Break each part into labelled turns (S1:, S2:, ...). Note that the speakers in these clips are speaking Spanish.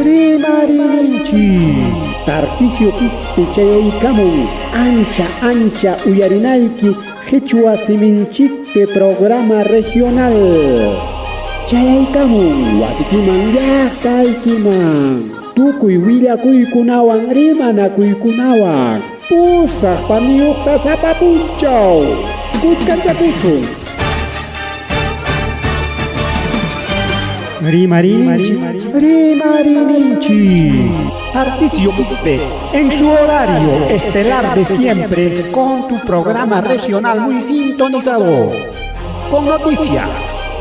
S1: Rimarininchi Tarcisio Ispichayaykamun ancha uyarinayki Quechua Siminchikpe programa regional Chayaykamun wasikiman llaqtaykiman Tukuy willakuykunawan rimanakuykunawan Pusaq paniyuqta sapapunchaw Kuskanchakusun Rimarininchi Tarcisio Quispe en su horario estelar de siempre con tu programa regional muy sintonizado con noticias,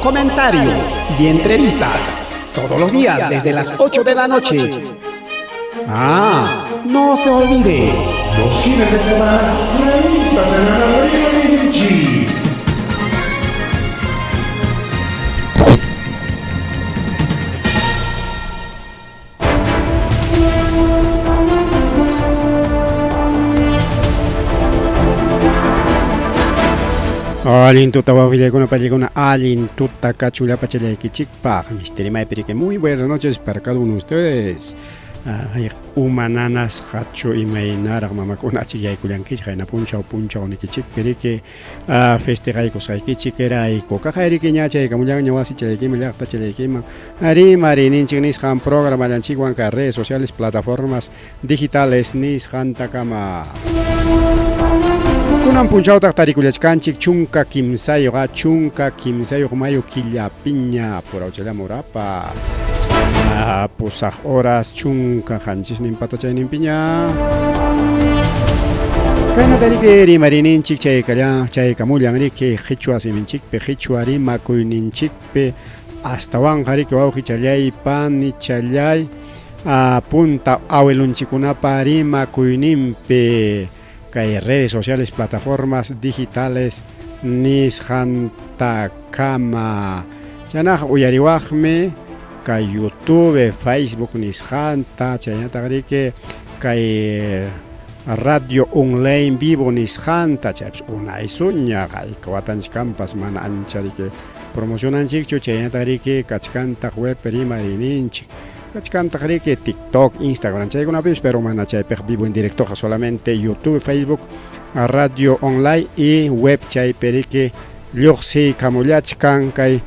S1: comentarios y entrevistas todos los días desde las 8 de la noche. No se olvide
S2: los fines de semana, revistas en Rimarininchi.
S1: Alin tuta wawillaykuna pallikuna alin tuta kachulapachallaykichikpaq misterimay muy buenas noches para cada uno de ustedes. Humananas hacho imaynaraq mamakuna yaykullankichik hayna punchaw nikichik piriki festejaykusqaykichik erayku kaqayriki ñachaykamullan wasichallaykima llaqtachallaykima rimarininchik nisqan programallanchikwan ka redes sociales plataformas digitales nisqantakama kunan punchawtaq tarikullachkanchik chunka kimsayuq mayo killapiña purawchallamorapas pusaq horas chunka qanchisnin patachayninpiña kayna tariki rimarininchik chaykamullan riki qhichwa siminchikpi qhichwa rimakuyninchikpi astawanqa riki wawqichalay panichalay punta awelunchikunapa rimakuyninpi kay redes sociales plataformas digitales nisqantakama chanaq uyariwaqmi kay YouTube, Facebook nisqanta chaynataq riki kay radio online vivo nisqanta chaypis unaysuña qayka watanchikkampas mana ancha riki promocionanchikchu chaynataq riki kachkantaq web rimarininchik kachkantaq riki TikTok, Instagram chaykunapis pero mana chaypiq vivo en directo solamente YouTube, Facebook, radio online y web chaypi riki lluqsiykamullachkan kay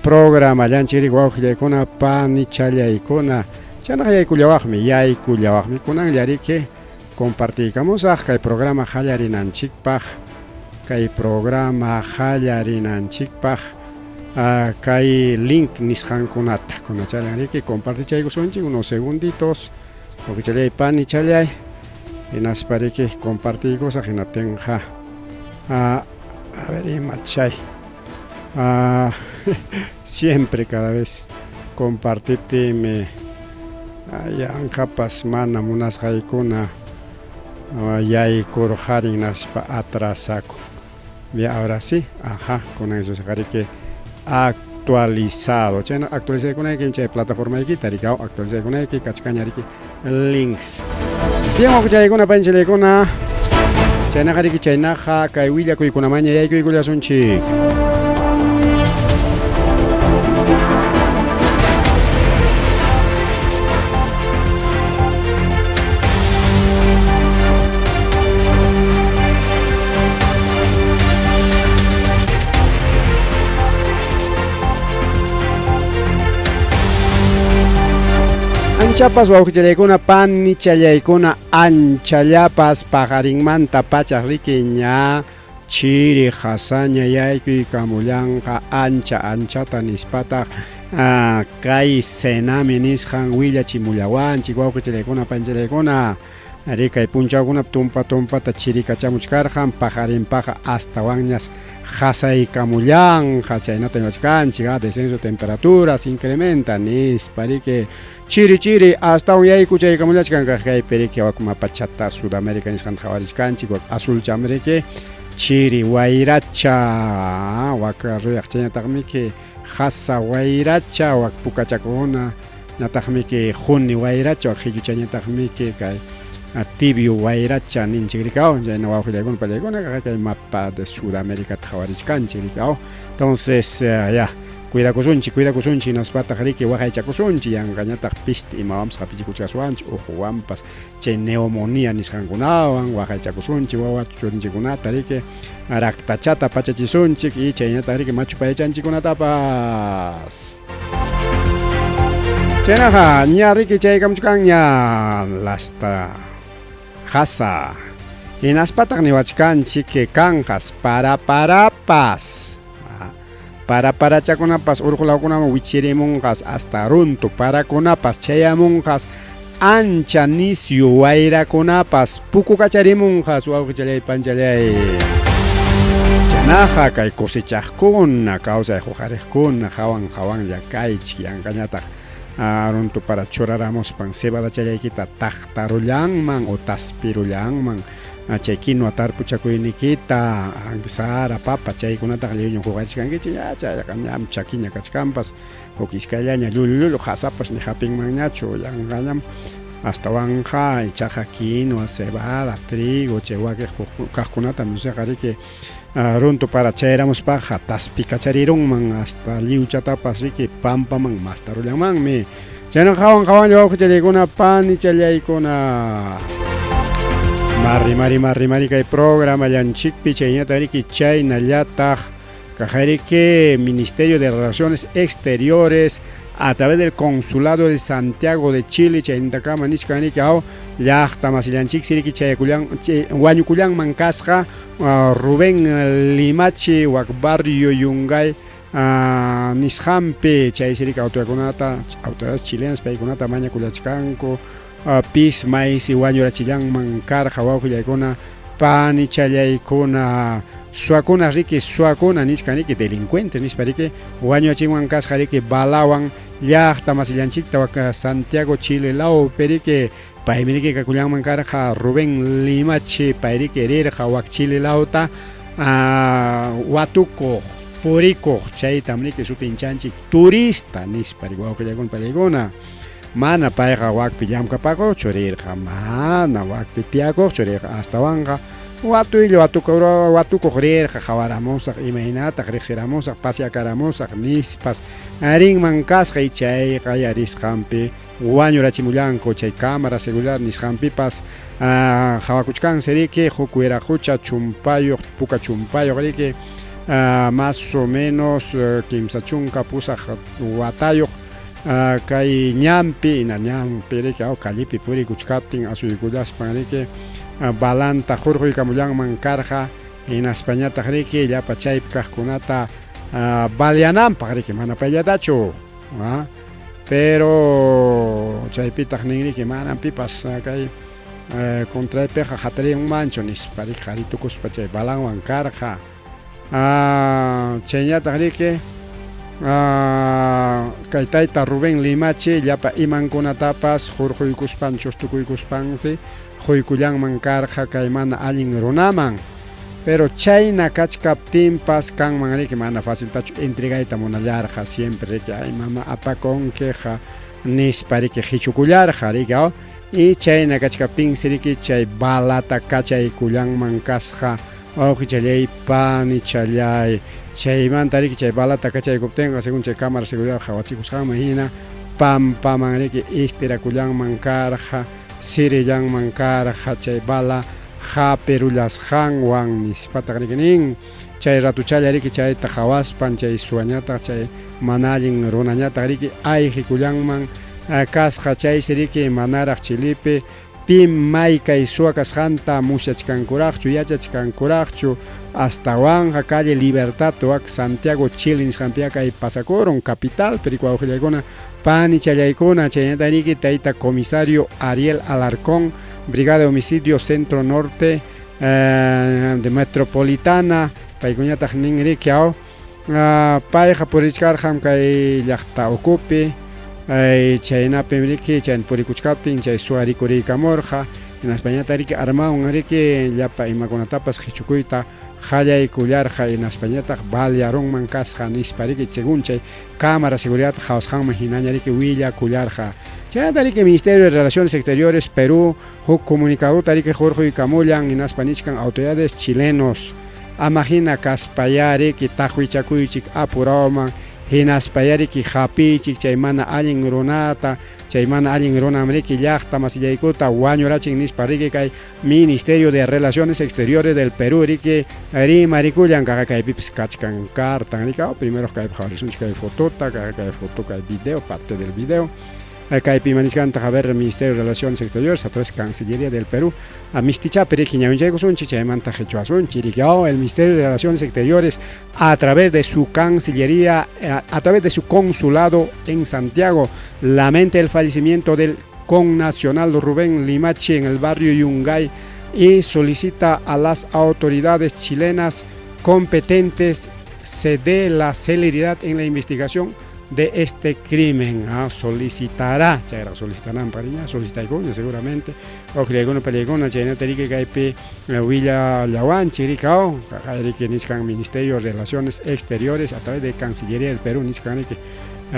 S1: programa llanchik riki wawqillaykuna panichallaykuna chanaq yaykullawaqmi kunanlla riki compartiykamusaq kay programa hallarinanchikpaq kay link nisqankunata kunachallan riki compartichaykusunchik unos segunditos wawqichallay panichallay hinaspa riki compartiykusaq hinatinqa a ver imachay siempre cada vez compartiptimi yanqapas mana munasqaykuna yaykurqarin naspa atrasaku ahora sí con eso se riki actualizado chayna actualizaykunayki chay plataformaykita rikaw actualizaykunayki kachkaña riki links bien wawqichaykuna panchallaykuna chaynaqa riki chaynaqa kay willakuykunamaña yaykuykullasunchik anchapas wawqichallaykuna panichallaykuna anchallapas pajarinmanta pachaq riki ña chiri hasaña yaykuykamullanqa anchata nispataq kay senami nisqan willachimullawanchik wawqichallaykuna panchallaykuna rikay punchawkunap tumpata chirikachamuchkarqan pajarinpaqa astawanñas hasaykamullanqa chaynata iwachkanchik descenso de temperaturas incrementa nispa riki chiri astawan yaykuchaykamulachkanqa kaypi riki wakmapachata Sudamérica nisqanta hawarishkanchik wak azulcham riki chiri wayracha waka ruyaq chaynataqmi ki hasa wayracha wak pukachakuna ñataqmi ki juni wayracha wak qhilluchañataqmi ki kay tibio wayracha ninchik rikaw chayna wawqillaykuna pallaykuna kay mapa de Sudamérica hawarishkanchik rikaw entonces cuidakusunchi naspata riki waqaychakusunchi yanqañataq pisti imawanpas qapichikuchkasuanchi uhuwanpas chay neumonía nisqankunawan waqaychakusunchi wawa churinchikunata riki raktachata pachachisunchik y chayñataq riki machupayachanchikunatapas chaynaqa ña riki chaykamuchkan ña lasta qasa hinaspataq niwachkanchik que kanqas paraparapas Parachakunapas urqulawkunaman wichirimunqas hasta runtu parakunapas chayamunqas ancha nisyu wayrakunapas pukukacharimunqas wawqichalay panchalay chanaqa kay cosechaqkuna kawsay huqariqkuna hawan llakaychik yanqañataq runtu para churaramuspan cebada challaykita taqtarullanman o taspirullanman chay quinoa tarpuchakuynikita sara papa chaykunataqa llullun huqarishkankichik chayqa ñam chakiña kachkanpas huk iskayllaña llullu hasapash ni hapinmanñachu yanqañam astawan ichaqa quinoa cebada trigo chay wakiq kaqkunata musiqa riki runtu para chayramuspaqa taspikacharirunman hasta liwchatapas riki pampaman mastarullanmanmi chayna hawan wawqichallaykuna pani challaykuna Marri kay programa llanchikpi chayñata riki chaynallataq kajariki Ministerio de Relaciones Exteriores a través del Consulado de Santiago de Chile chayntakama nishkaniki llaqta masillanchik siriki wañukullanman kasqa Rubén Limachi wak barrio Yungay nisqanpi chay siriki autoridades chilenas paykunata mañakullachkanku pis mais wañurachillanman karqa wawqillaykuna pani challaykuna suakuna riki suakuna nishkaniki delincuentes nispa riki wañurachinwan kasqa riki balawan llaqta masillanchikta wak Santiago Chile lawpi riki paymi riki kakullanman karqa Rubén Limachi pay riki rirqa wak Chile lawta watukuq purikuq chaytam riki supinchanchik turista nispa riki wawqillaykuna pallaykuna mana payqa wakpi llamkapakuqchu rirqa mana wakpi tiyakuqchu rirqa astawanqa watukuq rirqa qhawaramusaq imaynataq riqsiramusaq pasyakaramusaq nispas rinman kasqa y chayqa yarisqanpi wañurachimullanku chay cámara seguridad nisqanpipas qhawakuchkansi riki huk wiraqucha chumpayuq puka chumpayuq riki más o menos kimsa chunka pusaq watayuq kay ñampi riki kallipi purikuchkaptin asuykullaspan riki balanta hurquykamullanman karqa hinaspañataq riki llapa chaypi kaqkunata balyananpaq riki mana payllatachu pero chaypitaq nin riki manan pipas kay contraypiqa hatariyunmanchu nispa riki qaritukuspa chay balanwan karqa chayñataq riki kay tayta Rubén Limachi llapa imankunatapas hurquykuspan chustukuykuspansi quykullanman karqa kay mana allin runaman pero chayna kachkaptinpas kanman riki mana faciltachu entregayta munallarqa siempre riki ay mama apakunkiqa nispa riki hichukullarqa riki y chayna kachkaptinsi riki chay balata kachaykullanman kasqa wawqichallay pani challay chaymanta riki chay balata kachaykuptinqa según chay cámara seguridad qhawachikusqanman hina pampaman riki istirakullanman karqa sirillanman karqa chay bala hapirullasqanwan nispataq riki nin chay ratuchalla riki chayta qhawaspan chay suwañataq chay mana allin runañataq riki ayqikullanman kasqa chaysi riki manaraq Chilipi pim may kay suwa kasqanta musyachkankuraqchu yachachkankuraqchu astawanqa calle Libertad wak Santiago Chile nisqanpiqa kay pasakurun capital riki wawqillaykuna pani challaykuna chayñata riki tayta comisario Ariel Alarcón brigada de homicidio centro norte de metropolitana paykuñataq nin riki payqa purichkarqan kay llaqta Ucupi chaynapim riki chayn purikuchkaptin chay suwa rikuriykamurqa hinaspañata riki armawan riki llapa imakunatapas hichukuyta qallaykullarqa hinaspañataq balyarunman kasqa nispa riki según chay cámara seguridad qhawasqanman hinaña riki willakullarqa chaynata riki Ministerio de Relaciones Exteriores Perú huk comunicadota riki hurquykamullan hinaspa nishkan autoridades chilenos amajina kaspaya riki taqwichakuychik apurawman hinaspayariki hapichik chay mana allin runata chay mana allin runamriki llaqta masillaykuta wañurachin nispa riki kay Ministerio de Relaciones Exteriores del Perú riki rimarikuyan kaqa kaypipis kachkan kartan rika primero kaypi jawarisunchik kay fotota kay foto kay video parte del video kaypi manisqanta haber Ministerio de Relaciones Exteriores a través Cancillería del Perú a mistichapi riki ñawinchaykusunchik chaymanta qhichwasunchik riki el Ministerio de Relaciones Exteriores a través de su Cancillería a través de su consulado en Santiago lamenta el fallecimiento del connacional Rubén Limachi en el barrio Yungay y solicita a las autoridades chilenas competentes se dé la celeridad en la investigación de este crimen. Solicitarán pariña, solicitarán seguramente. O creo peligona, chayna terike kaypi Villa Yawanchi rikao, kayri niskan Ministerio de Relaciones Exteriores a través de Cancillería del Perú niskan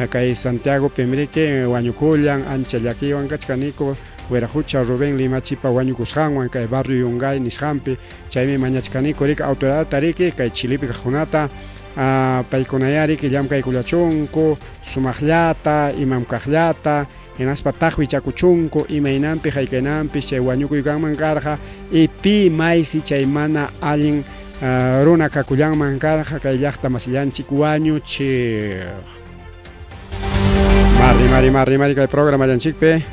S1: kay Santiago Pemrique Wañukullan ancha llakiwan kachkaniko Huerajucha Rubén Limachipa Wañukusjanwan kay barrio Yungay nisqanpi chaymi mañachkaniko rika autoridad tariki kay Chilipi kajunata paykunayari que llam kaykullachunku sumaqllata imamkaqllata hinaspa tajwi chakuchunku imaynanpi haykaynanpi chay wañukuykanman karqa y pi maysi chay mana allin runa kakullanman karqa kay llaqta masillanchik wañuchiq mari kay programa llanchikpi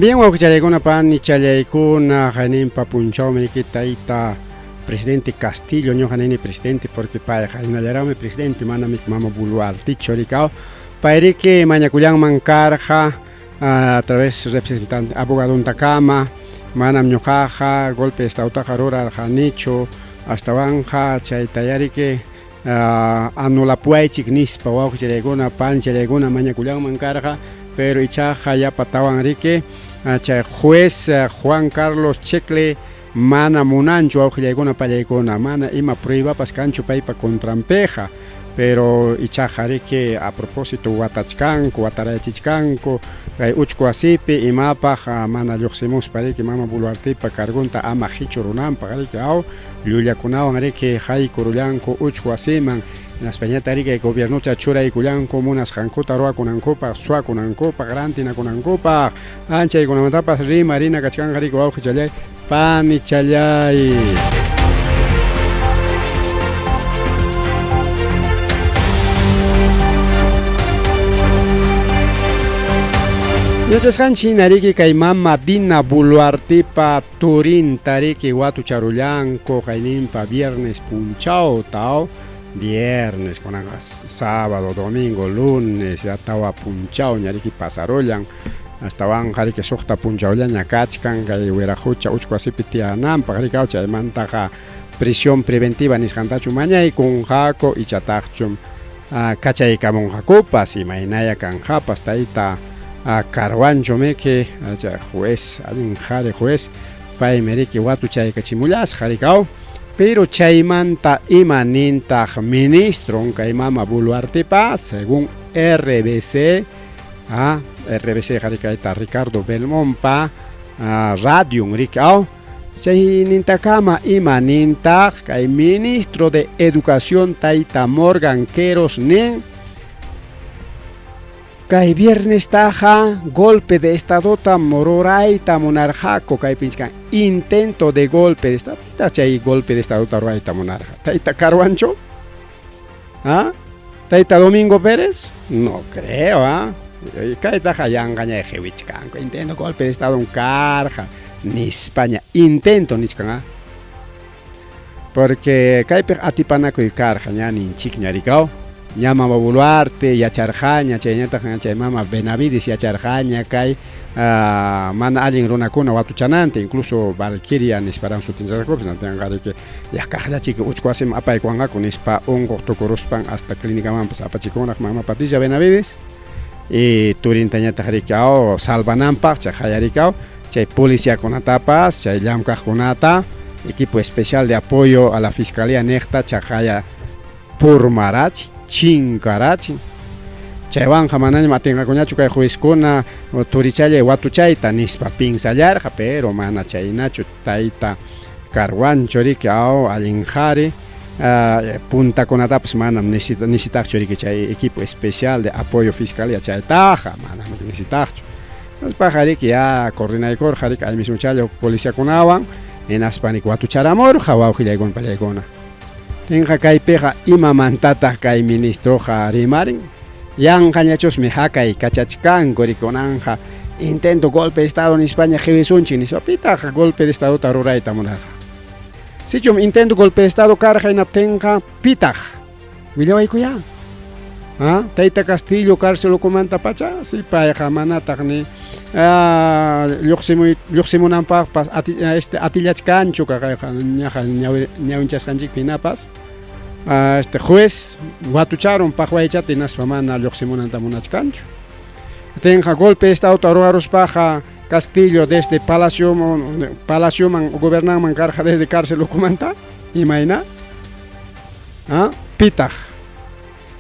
S1: Bien, waukichallaykuna pani challaykuna haynimpa punchawmi taita presidente Castillo ñuqa nini presidente porque pay haynallarami presidente manami mama buluarticho rikao payriki mañakullanman karqa a través representante abogadunta kama manam ñuqaqa golpe de estadutaqa rurarqanichu astawan chaytayariki anulapuyaychik nispa waukichallaykuna pani challaykuna mañakullanman karqa pero ichaqa yapatawan riki chay juez Juan Carlos Checle mana munanchu awqillaykuna pallaykuna mana ima pruebapas kanchu paypa contrampeja pero ichaqa riki a propósito watachkanku watarayachishkanku kay uchku wasipi imapaq mana lluqsimuspa riki mama Boluartipa kargunta ama hichu runanpaq riki llullakunawan riki haykurullanku uchku wasiman Naspañata riki gobiernucha churaykullanku munasqankuta ruwakunankupaq suwakunankupaq rantinakunankupaq anchaykunamantapas rimarina kachkanqa riki wawqichallay pani challay Yachasqanchina riki kay mama Dina Boluartipa turinta riki watucharullanku qayninpa viernes punchaw taw viernes con sábado, domingo, lunes, ya estaba punchao, ñariki pasarollan, hasta van que sokta punchao ya kachkan, que huerajucha, uchcuasipi tianampa, jarikaucha, de mantaja prisión preventiva, niskantachu maña y con jaco y chatachum, cachay camon jacopas y mainaya canjapas, taita, carwancho meke, juez, alin jare juez, pay meriki watuchay cachimulas, jarikau. Pero chaymanta imanintaq ministro kay mama Boluartipa según RBC RBC jarikayta Ricardo Belmonpa radio rikao chaynintakama imanintaq kay ministro de Educación Taita Morgan Queros nin kay viernes taja golpe de estadota mororayta monarjaco kay pinchkan intento de golpe de estado chay golpe de estadota mororayta monarja taita Carwancho taita Domingo Pérez no creo kay taja yangaña jewichkan intento golpe de estado un carja ni España intento niskan porque kay pe atipanaco y carja ña ninchik ñarikao Llama Boluarte, Yacharjaña, chay mama Benavides, Yacharjaña, kay mana allin runakuna watuchanante, incluso Valkyria nisparan su tinzaraclubs, nantiangari que ya kajlachi que uchquasim apaykuanga con ispa ongo tocorospan hasta clínica mampas apachikonak mama Patricia Benavides y turintañata jarikao salvanampa, chajayarikao, chay policía kunatapas, chay llamkaj kunata, equipo especial de apoyo a la Fiscalía Necta, chajaya Purmarachi, Chinkarachi. Chaywan jamanaña matenga kuñachu kay juizkuna turichalle watuchayta nispa pinsallarja pero mana chaynachu tayta karwancho riki aw alinjari punta kunatapas manam necesitaqchu riki chay equipo especial de apoyo fiscalía chaytaja manam necesitaqchu pajariki ya coordinaykor jariki ay mismo challo policía kunawan en aspanik watucharamor jawawjillaygon pallaykuna tenja kaypiqa ima mantata kay ministro rimarin yanqañachus mi hakay kachachkanku rikunanja intento golpe de estado en España jevisunchi ni sopitaja golpe de estado tarurayta munaja sichum intento golpe de estado karja inaptenja pitaj willawaykuya Tayta Castillo cárcel comanta pacha si paja manataqni lluqsimunanpaq atillachkanchu kaqayqa ñawinchasqanchik pinapas juez watucharon paqwaychata naspa mana lluqsimunanta munachkanchu tenja golpe de estado taruaruspaqqa Castillo desde Palacio man gobernanman karja desde cárcel comanta imayna pitaj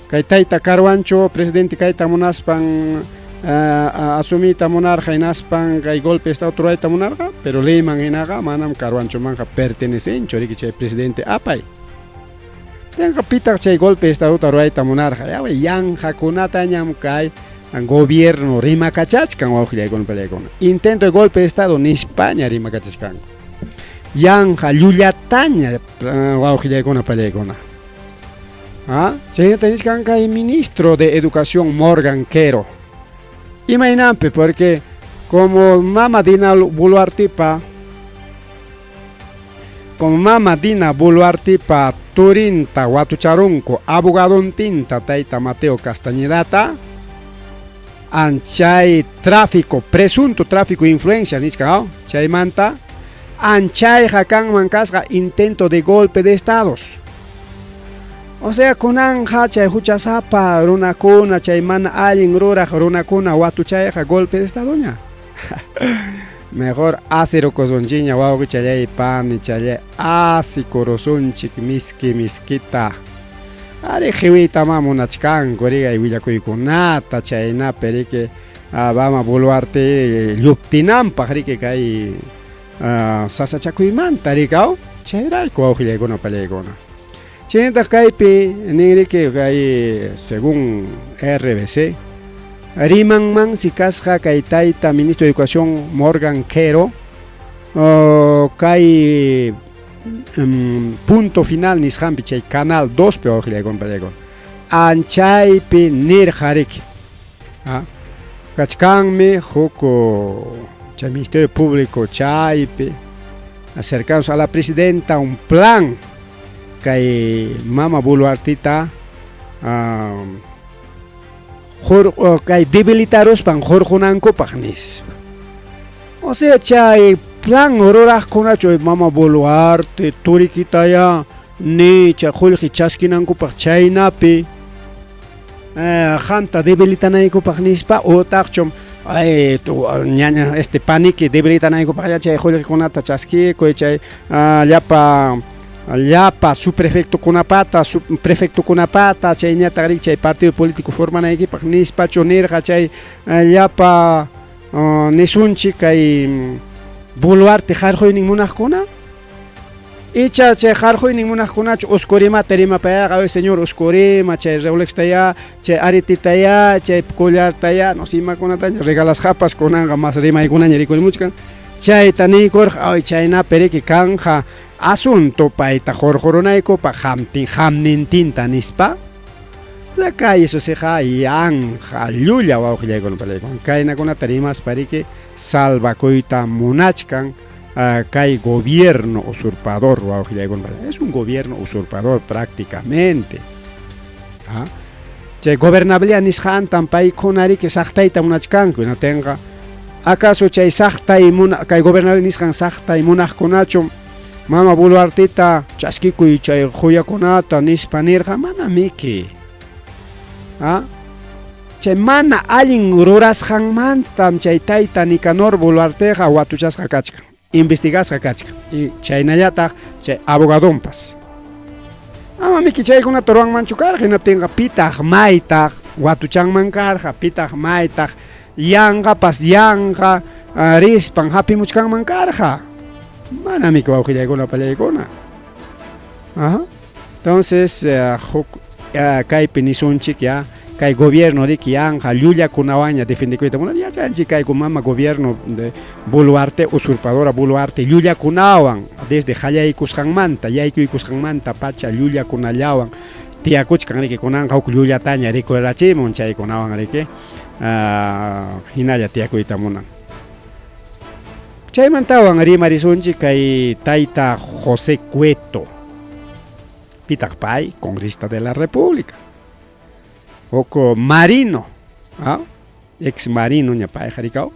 S1: kay tayta Carwancho presidente kayta munaspan asumita monarca inaspan kay golpe de estado turayta monarca pero leyman hinaqa manam Carwancho manja pertenecencho riki chay presidente apay tenga pitaj chay golpe de estado turayta monarca yawa yanqakunata ñam kay gobierno rimakachachkan wawqillaykuna pallaykuna intento de golpe de estado ni España rimakachachkan yanqa llullataña wawqillaykuna pallaykuna Chayta kay ministro de Educación Morgan Quero. Imaynampi porque como mama Dina Boluartipa turinta watucharunko abogadon tinta tayta Mateo Castañedata anchay tráfico presunto tráfico de influencia niska chaymanta anchay hakanman kasqa intento de golpe de estados. O sea, kunanja chay huchasapa runakuna chay mana allin ruraq runakuna watuchayqa golpe de estadoña. Mejor acero kosonchiña wawqi challay pani challay asi korosunchik miskita. Ari hiwita munachkanku rigay willakuykunata chaynapi riki Bama Boluarte lluptinanpaq riki kay sasachakuymanta rikaw chayrayku wawqillaykuna pallaykuna. Chayta kaypi ninriki kay según RBC rimanman si kasqa kay tayta ministro de Educación Morgan Quero kay punto final nisqanpi chay canal 2 pe wawqillaykuna pallaykuna anchaypi nirqariki kachkanmi huk chay Ministerio Público chaypi acercados a la presidenta un plan kay mama Boluartita kay debilitarospan jorjunankupaq nispa. O sea, chay plan ruraqkunachu mama Boluarte turikitaya ni chay qullqi chaskinankupaq chaynapi qamta debilitanaykupaq nispa utaqchum ñaña paniqui debilitanaykupaq chay qullqikunata chaskikuy chay llapa su prefecto kunapata chay ñataq chay partido político formanaykipaq nispachu nirqa chay llapa nisunchik kay Boluarte qarquynin munaqkuna icha chay qarquynin munaqkunachu uskurimata rimapayaqa señor uskurima chay Rolextaya chay aretitaya chay collartaya no simakunataña regalasqapas kunanqa mas rimaykunaña rikurimuchkan chayta nikurqa chaynapi riki kanja asunto payta jorjorunaykupaq hamnintinta nispa la calle suseqa yanja llulla wawqillaykuna pallaykuna kaynakunata rimaspa riki salvakuyta munachkan kay gobierno usurpador wawqillaykuna es un gobierno usurpador prácticamente chay gobernabilidad nisqantan paykunariki saqtayta munachkanku inatinqa acaso chay saqtay kay gobernabilidad nisqan saqtay munaqkunachu mama Boluarteta chaskikuy chay quyakunata nispa nirqa mana miki chay mana allin rurasqanmantam chay tayta Nicanor Boluarteqa watuchasqa kachkan investigasqa kachkan y chaynallataq chay abogadonpas ama miki chaykunata ruwanmanchu karqa hinatinqa pitaq maytaq watuchanman karqa pitaq maytaq yanqapas yanqa rispan hapimuchkanman karqa mana miki wawqillaykuna pallaykuna entonces kaypi nisunchik ya kay gobierno riki yanqa llullakunawanña defendikuyta munani yachanchik kayku mama gobierno de Boluarte usurpadora Boluarte llullakunawan desde qallaykusqanmanta yaykuykusqanmanta pacha llullakunallawan tiyakuchkan riki kunanqa huk llullataña rikurachimun chaykunawan riki hinalla tiyakuyta munan chaymantawan rimarisunchik kay tayta José Cueto pitaq pay congresista de la República oko marino ex marino ña pay harikaw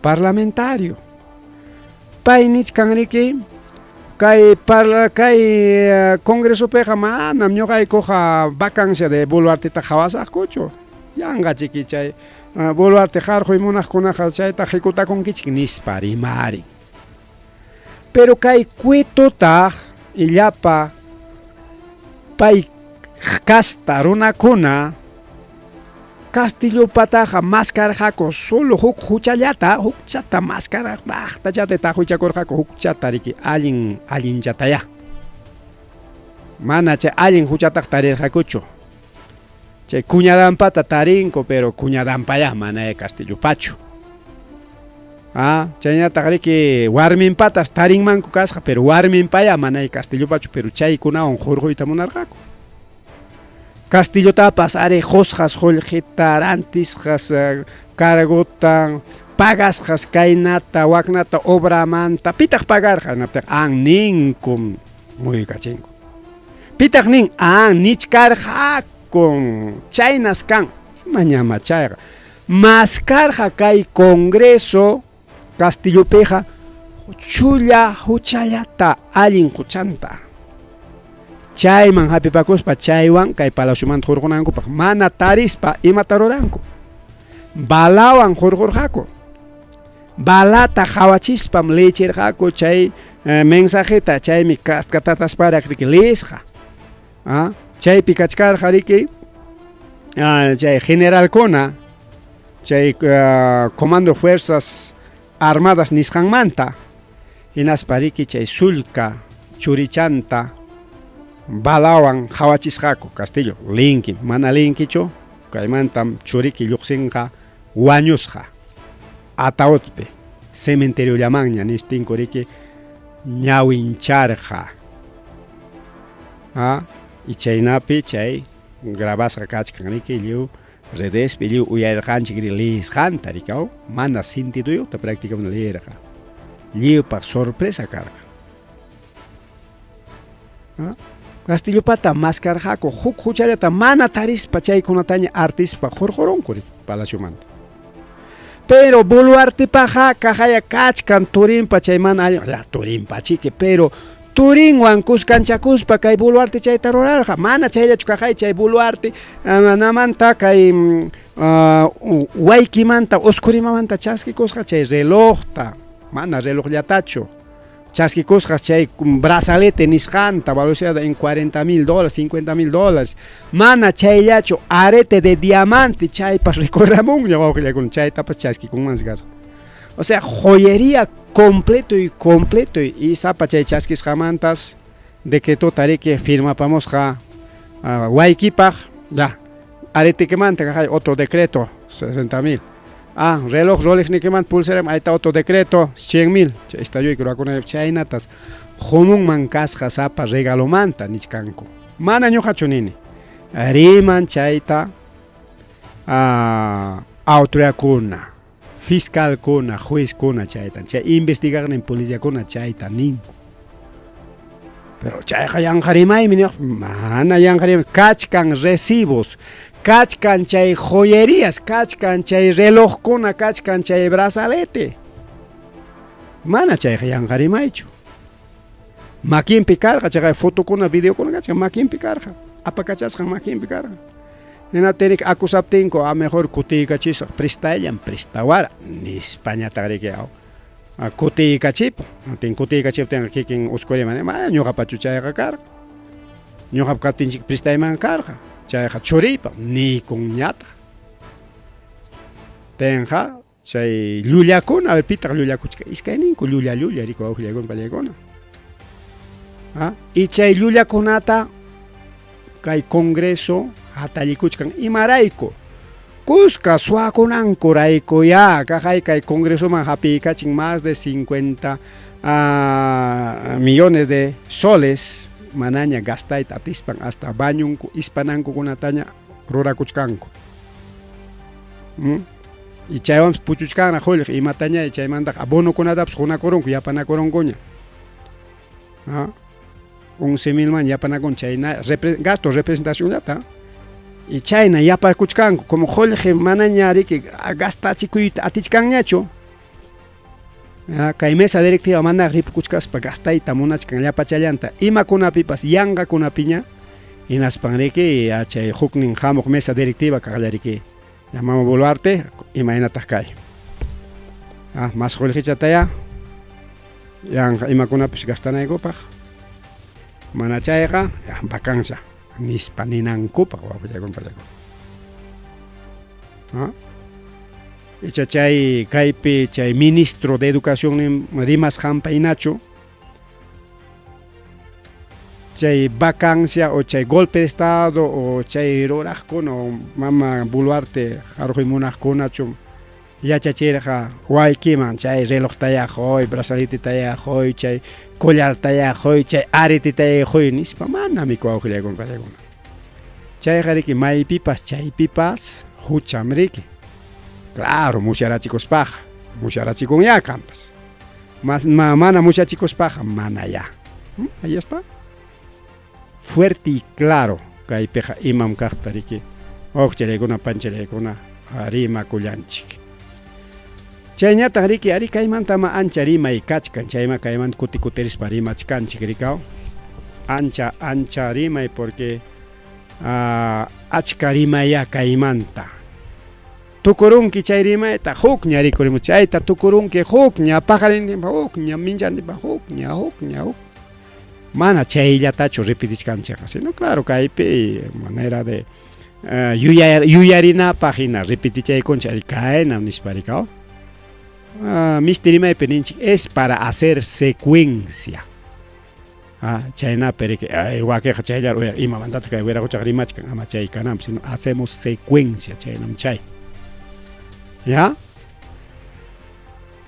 S1: parlamentario pay nichkan riki kay congreso peqa manam ñuqaykuqa vacancia de Boluarteta qhawasaqkuchu yanqa chiki chay Boluarte qarquy munaqkunaqa chayta qhikutakunkichik nispa rimari pero kay Cuetotaq illapa pay kasta runakuna Castillopataqa maskarqaku solo huk huchallata hukchata maskaraq baqtallata huchakurqaku hukchata riki allinllataya mana chay allin huchataq tarirqakuchu chay kuñadampata tarinku pero kuñadampaya mana Castillopachu chayñataq riki warminpatas tarinmanku kasqa pero warminpaya mana Castillopachu pero chaykunawan hurquyta munarqaku Castillotapas are qusqas qullqita rantisqas carguta pagasqas kaynata waknata obramanta pitaq pagarqa hinaptiq ninkum muy kachinku pitaq nin nichkarqakun chaynas kan mañama chayqa maskarqa kay congreso Castillopeqa chulla huchallata allin huchanta chayman hapipakuspa chaywan kay palaciumanta hurqunankupaq mana tarispa imata ruranku balawan hurqurqaku balata qhawachispan lechirqaku chay mensajeta chaymi kaskatatasparaq riki lisqa chaypi kachkarqa riki chay generalkuna chay comando fuerzas armadas nisqanmanta hinaspa riki chay sullka churichanta balawan qhawachisqaku Castillo linki mana linkichu kaymantam churiki lluqsinqa wañusqa atautpi cementeriollamanña nishpinku riki ñawincharqa y chaynapi chay grabasqa kachkan riki lliw redespi lliw uyarqanchik lisqanta rikaw mana sentiduyuqta prácticamente liyarqa lliwpaq sorpresa karqa Castillopata maskarqaku huk huchallata mana tarispa chaykunataña artispa hurqurunku palaciumanta pero Boluartepaqa kaqaya kachkan Turinpa chay mana Turinpa chiki pero Turinwan kuskanchakuspa kay Boluarte chayta rurarqa mana chayllachu kaqay chay Boluarte namanta kay waykimanta uskurimamanta chaskikusqa chay relojta mana relojllatachu chaskikusqa chay brazalete nisqanta valuada en $40,000, $50,000 mana chayllachu arete de diamante chaypas rikurramunña wawqillaykuna chaytapas chaskikunmansqasqa o sea joyería completo y sapa chay chaskisqamantas decretota riki firmapamusqa waykipaq ya aretekimanta kaqay otro decreto 60,000 reloj Rolex nikimanta pulsera ahí está otro decreto 100,000 estalluyki rurakuna chaynatas hununman kasqa sapa regalomanta nichkanku mana ñuqachu nini riman chayta autoridadkuna fiscalkuna juezkuna chayta chay investigaqnin policiakuna chayta ninku pero chayqa yanqarimaymi mana yanqarimay kachkan recibos kachkan chay joyerías, kachkan chay relojkuna, kachkan chay brazalete. Mana chayqa yanqarimaychu. Makinpi karqa chay fotokuna, videokuna kachkan makinpi karqa. Apakachasqa makinpi karqa. Hina tirik akusaptinko a mejor kutiykachisaq prestayllan prestawara nispañata rikayau. Kutiykachip, tin kutiykachiptin kikin uskurimani ma ñuqapachu chayqa karqa. Ñuqap kaptinchik prestayman karqa. Chayqa churiypa nikunñata. Tenqa chay llullakuna, a ver pitaq llullakuchka iskayninku llulla riku awqillaykuna pallaykuna. Y chay llullakunata kay congreso hatallikuchkan imarayku kuska suwakunankurayku ya kay congresoman hapiykachin más de 50 millones de soles manaña gastayta atispan hasta bañunku ispanankukunataña rurakuchkanku. Y chaywanpas puchuchkana qulliq imataña chaymantaq abonokunatapas hunakurunku yapanakurunkuña. 11,000 man yapanakun chayna gasto representacionata. Y chayna yapakuchkanku como qulliq manaña riki gastachikuyta atichkanñachu. Kay mesa directiva mana ripukuchkaspa gastayta munachkan yapachallanta imakunapipas yanqakunapiña hinaspan riki chay huknin hamuq mesa directiva kaqllariki Mama Boluarte imaynataq kay. Mas qullichataya yanqa imakunapish gastanaykupaq mana chayqa vacancia nispa ninankupaq wawqillaykuna. Icha chay kaypi chay ministro de educación rimas hampaynachu chay vacancia o chay golpe de estado o chay ruraqkuna o Mama Boluarte harujuy munaqkunachu yachachirqa waykiman chay relojtaya qoy, brazaletetaya qoy, chay collartaya qoy, chay aretetaya qoy nispa mana miku awqillaykuna pallaykuna. Chayqa riki maypipas chaypipas hucham riki. Claro, musharachikuspaqa, musharachikunya kanpas. Mana mushachikuspaq mana ya. Ahí está. Fuerte y claro kaypiqa imam kaqta riki uqchalaykuna panchalaykuna rimakullanchik. Chayñataq riki ari kaymantama ancha rimay kachkan chayma kaymanta kutikutirishpa rimachkanchik rikaw. Ancha rimay porque achka rimaya kaymanta. Tukurunki chay rimayta hukña rikurimu chayta tukurunki hukña pajarintipa hukña minchantipa hukña. Mana chayllatachu repetichkanchikqa, sino claro kaypi manera de yuyarinapaq hina repetichaykunchik kaynam nispa rikaw. Mistirimaypi ninchik es para hacer secuencia. Chaynapi riki wakiqa chayllar imamantata kay wiraquchaq rimachkan ama chay kanam, sino hacemos secuencia chaynam chay. ¿Ya?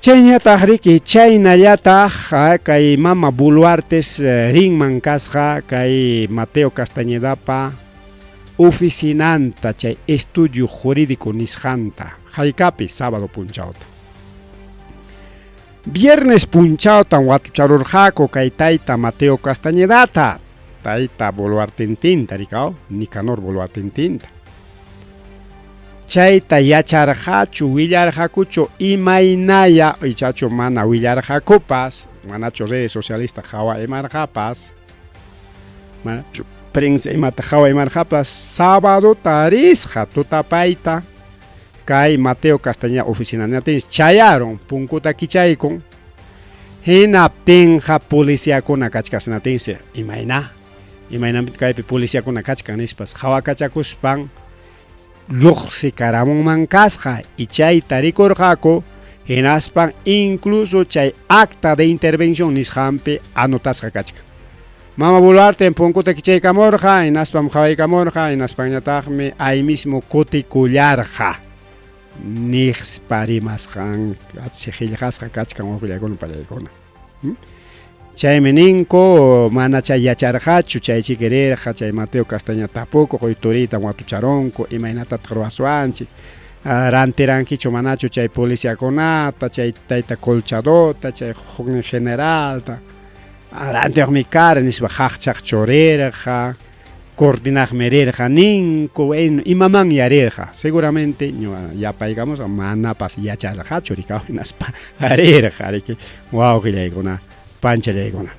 S1: Chayñataq riki chaynallataq kay Mama Boluartes rinman kasqa kay Mateo Castañedapa oficinanta chay estudio jurídico nisqanta hallkapi sábado punchawta. Viernes punchawtan watucharurqaku kay tayta Mateo Castañedata, tayta Boluartentinta rikaw, Nicanor Boluartentinta. Chayta yacharqachu willarqakuchu imaynaya ichachu mana willarqakupas manachu redes socialista hawa imarqapas manachu prensa imata hawa imarqapas sábado tarisqa tutapayta kay Mateo Castañeda oficinanatin chayaron punkuta kichaykun hinaptinqa policiakuna kachkasnatinsi imaynapit kaypi policiakuna kachkan nispas hawa kachakuspan luqsi karamunman kasqa y chay tarikurqaku hinaspan incluso chay acta de intervención nisqanpi anotasqa kachka. Mama Boluarte punkuta kichaykamurqa hinaspan hawaykamurqa hinaspañataqmi ay mismo kutikullarqa nispa rimasqan qillqasqa kachkan wawqillaykuna pallaykuna. Chaymi ninku mana chay yacharqachu chay chikirirqa chay Mateo Castañeda tapuku quyturita watucharonku imaynatataq ruwasuanchik rantirankichu manachu chay policiakunata chay tayta colchadota chay huknin generalta rantiqmi kari nispa haqchaq churirqa coordinarme rirja ninku imaman yarirja seguramente ya paigamos manapas yacharja churika naspa rirja riki wow qillaykuna panchallaykuna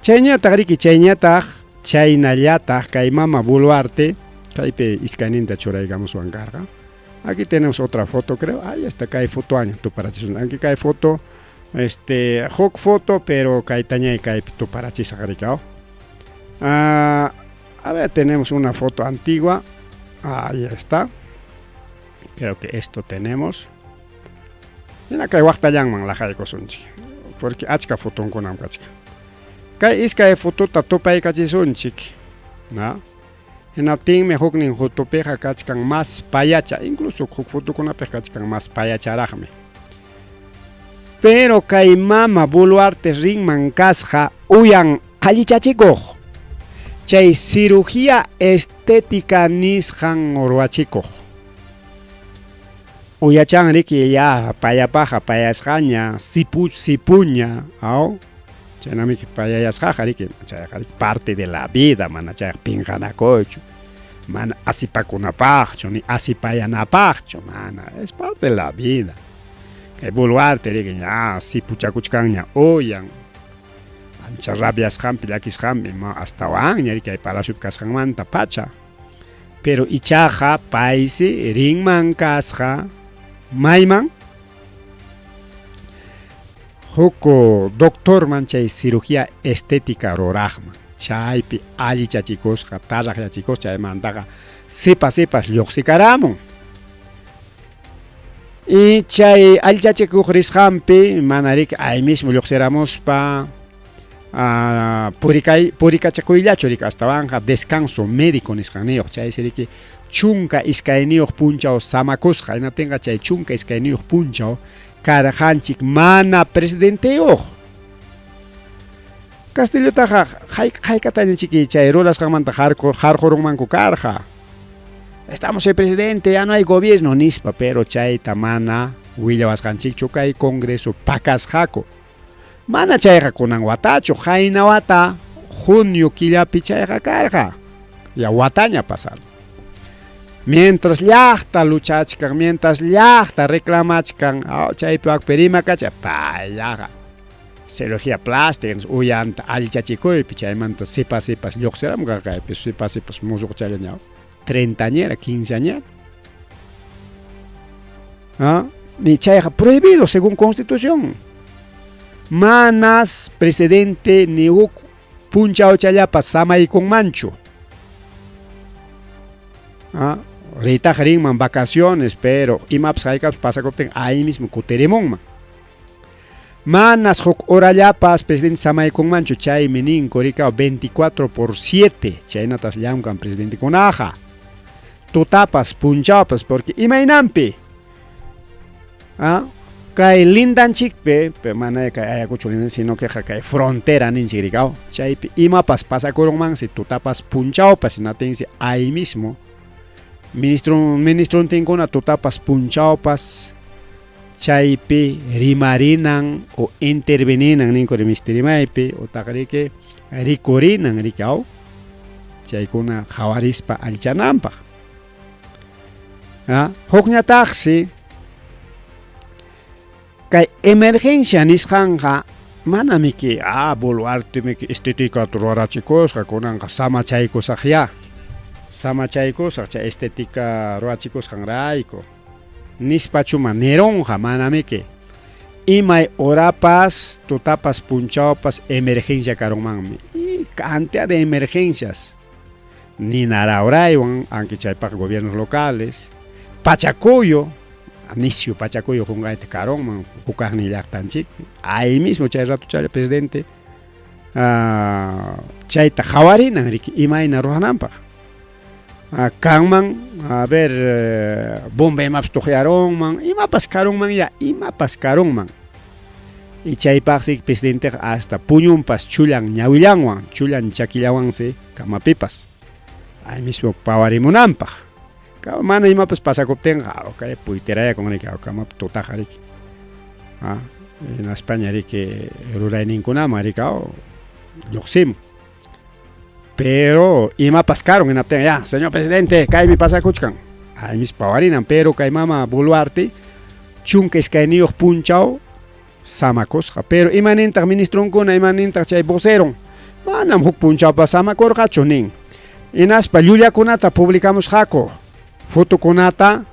S1: chayñataq riki chayñataq chaynallataq kay mama Boluarte kaypi iskayninta churaygamos wankarqa. Aquí tenemos otra foto, creo. Ahí está, cae foto año, tu para aquí cae foto, hok foto, pero cae taña y cae tu para chisagaricao. A ver, tenemos una foto antigua. Ahí está. Creo que esto tenemos. Y la cae huactayangman la jaiko sunchi. Porque achka foto con amkachka. Cae iska foto tatopa y cachisunchik. ¿No? En el team me hoknin jutopeja kachkan más payacha, incluso foto con la kachkan más payacharajme. Pero kay mama Boluarte ringman kasja uyan alichachiko. Chay cirugía estética nisjan orwachiko. Uyachan riki ya payapaja payasjaña sipuña, ¿no? Chay payasjaja riki parte de la vida, mana chay pinjanakochu. Mana asipakunapachcho ni asipayanapachcho, mana es parte de la vida. Que Boluarte riki ya sipuchakuchkanña oyan. Ancha rabias jampi yakis jampi ma hasta waña riki ay parashut kasjanmanta pacha. Pero ichaja paisi ringman kasja mayman Hoko doctor manchay cirugía estética rorajman. Chaypi alichachikosqa taraqyachikos chaymantaqa sepas lluqsikaramon. Y chay alichachikuq risqanpi manarik ay mismo lluqsiramuspa purikachakuyllachu rik astawanja descanso médico nisqanniyuq chay siriki chunka iskayniyuq punchaw samakusqa inatinqa chay chunka iskayniyuq punchaw Karajanchik mana presidenteyuq. Castillotaqa haykatañachiki chay rulasqanmanta harqurunmanku karqa. Estamos el presidente, ya no hay gobierno nispa, pero chayta mana willawasqanchikchu kay congreso pakasqaku. Mana chayqa kunan watachu, hayna wata junio killapi chayqa karqa. Ya wataña pasar. Mientras llaqta luchachkan, mientras llaqta reclamachkan, chaypi wakperimakacha payaqa. Cirugía plástica, uyanta alichachikuypi chaymanta sipas lluqsiramqa kaypi sipas musuq challañaw. 30 añera, 15 añera. Ni chayqa prohibido según constitución. Manas presidente ni uk punchaw challapa samaykunmanchu. Ritaj rinman vacaciones, pero imapas haykapas pasakuptin ahí mismo kuterimunman. Manas huk horallapas presidente samaykunmanchu chaymi ninku rikaw 24/7 chaynatas llamkan presidente kunaqa. Tutapas punchawpas porque imaynampi. Kay lindanchikpi, mana kay ayakuchu lindan sino que kay frontera ninchik rikaw. Chaypi imapas pasakurunman si tutapas punchawpas natinsi ahí mismo. Ministro tinkuna tutapas punchawpas chaypi rimarinan o interveninan ninku ministerimaypi o taqriki rikurinan rikaw chaykuna hawarispa alchananpaq. Hukñataqsi kay emergencia nisqanqa manamiki Boluarte miki estética rurachikosqa kunanqa samachaykusaqya. Samachaykosaq chay estética ruachikosqanrayku nispachuma neronja manamiki imay horapas tutapas punchawpas emergencia karunmanmi y cantidad de emergencias ninarauraywan anki chaypaq gobiernos locales Pachacuyo anicio Pachacuyo jungaita karunman hukaqni llaqtanchikpi ahí mismo chay rato chay presidente chayta hawarinan riki imayna rurananpaq. Kanman, a ver, bomba imapas tuqyaronman, imapas karunman. Y chaypaqsi presidente hasta puñunpas chullan ñawillanwan, chullan chakillawansi kamapipas. Ahí mismo pawarimunanpaq. Mana imapas pasakuptinqa, okay, puytiraya con riki, kamap tutaqa riki. En España riki rurayninkunaman riki, lluqsimun. Pero ima pascaron en apten ya, señor presidente, kay mi pasa kuchkan. Ay mis pawarinan, pero kay mama Boluarte chunques kay niyo punchao samakosqa. Pero imaninta ministro kuna imaninta chay voceron. Manam huk punchao pa samakorqa chunin. Inaspa llullakunata publicamos hako. Fotokunata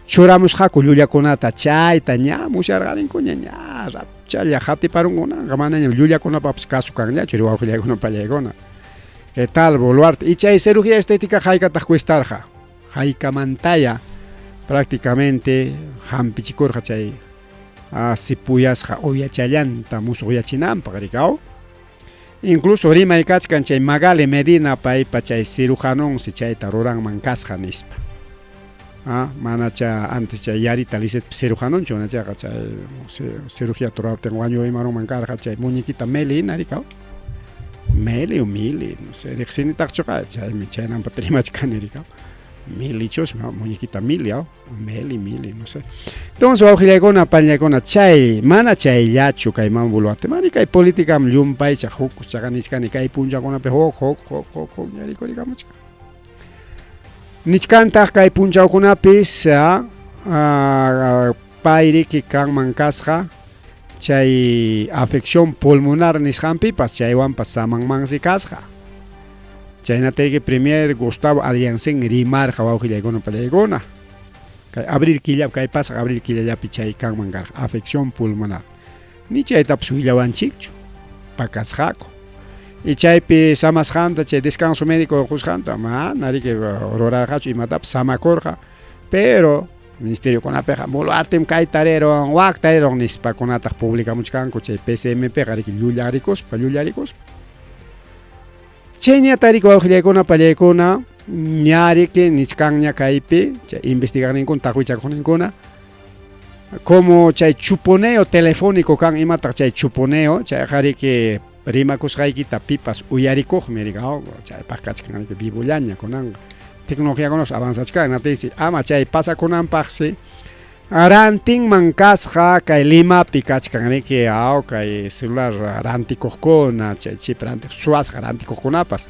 S1: churamos hako llullakunata chayta ña musharqarinkuña ña challa hatiparunguna manaña llullakunapapas caso kanña churi wawqillaykuna pallaykuna. ¿Qué tal Boluarte? Y chay cirugía estética haykata cuestarja. Haykamantaya prácticamente hampichikurja chay sipuyasja uyachallanta musuqyachinanpaq rikao. Incluso rimay kachkan chay Magali Medina paypa chay cirujanonsi chayta ruranman kasqa nispa. Manacha antes chay yarita liset cirujanonchu nachaqa chay cirugía turapten wañu imarunman karqa chay muñequita Meli narikao. Meli o Mili, no sé, Rexini Tachoka, me chayan patrimachkan erika. Mili chos, muñequita Mili, Mili, no sé. Entonces, ojilagona, pañagona, chay, mana chay yachu, kaiman Boluarte, manica y política, mliumpay, chajucus, chaganichkan, y kai punchagona, hok, yariko, digamos. Nichkanta, kai punchagona, pis, pairiki, kan mankasja. Chay afección pulmonar nishampipas chaywan pasamanman sikasqa. Chaynatayki primer Gustavo Adriansen rimarqa wawqillaykuna pallaykuna. Kay abril killa kay pasaq abril killallapi chay kanman karqa afección pulmonar. Ni chaytapas willawanchikchu pakasqaku. Y chaypi samasqanta chay descanso médico qusqanta manariki rurarqachu imatapas samakurqa. Pero Ministerio Conapeja, Boluartem kay tareron, wak tareron nispa kunataq publicamuchkanku chay PCMP qariki llullarispa. Chayña tariko wawqillaykuna pallaykuna ñariki nichkanña kaypi chay investigarninkuna taquichakuqninkuna como chay chuponeo telefónico kan imataq chay chuponeo chay qariki rimakusqaykita pipas uyarikuqmi rigao chay paqkachkanki vivullaña kunanga. Tecnología con los avanzachka natisi ama chay pasa con ampaxi aranting mankasja kay lima pikachkan que kay celular rantikojkona chay chip rantik suas rantikojkonapas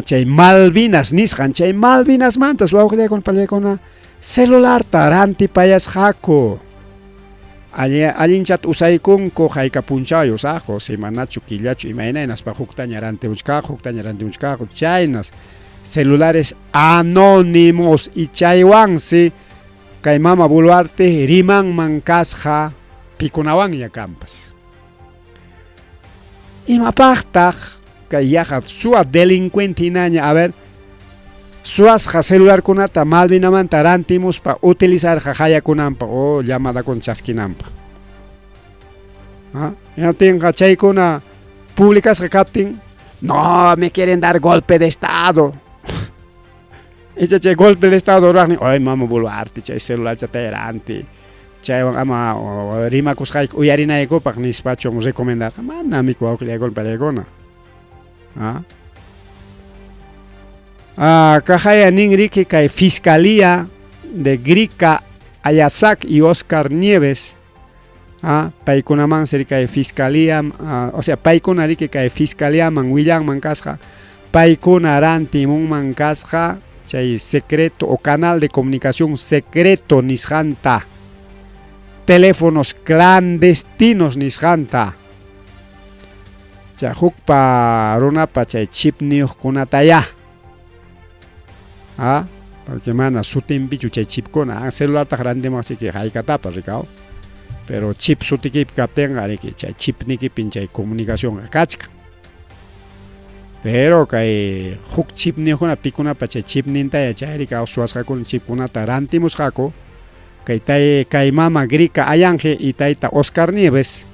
S1: chay Malvinas nisqan chay Malvinas mantas wawqillaykuna pallaykuna celular taranti payas hako allinchat usaykunku hayka punchayos ajo semanachu killachu imaynaynas pa huktaña rantimuchkaqu chaynas celulares anónimos y chaywansi kay mama Boluarte riman mankasja pikunawan yakampas. Imapaqtaq kay yaqa suwa delincuente hinaña a ver suasqa celularkunata Malvinamanta rantimuspa utilizarqa hayakunanpaq o llamadakuna chaskinanpaq. Yatinqa chaykuna publicasqa kaptin no me quieren dar golpe de estado. Echa chay golpe de estado ragni, ay mama Boluarte chay celular chatayaranti. Chay ama rimakusqayku uyarinaykupaq nispachon recomendar. Manami wawqillaykuna pallaykuna. Kajaya ningriki kay Fiscalía de Grica Ayasac y Oscar Nieves. Paykunaman seri kay Fiscalía, o sea, paykuna riki kay Fiscalía man willanman kasqa. Paykuna rantimunman kasqa chay secreto o canal de comunicación secreto nisqanta. Teléfonos clandestinos nisqanta. Chay hukpa runapa chay chip niyuqkunataya. Porque mana sutinpichu chay chipkuna celulartaq rantimaqchiki haykatapas rikao. Pero chip sutikip kaptenqa riki chay chip nikipin chay comunicación kachka. Pero kay huk chip niyuqkuna pikunapa chay chip nintaya chay rikao suasqakuna chipkunata rantimusqaku. Kay mama Grica Ayanje y tayta Oscar Nieves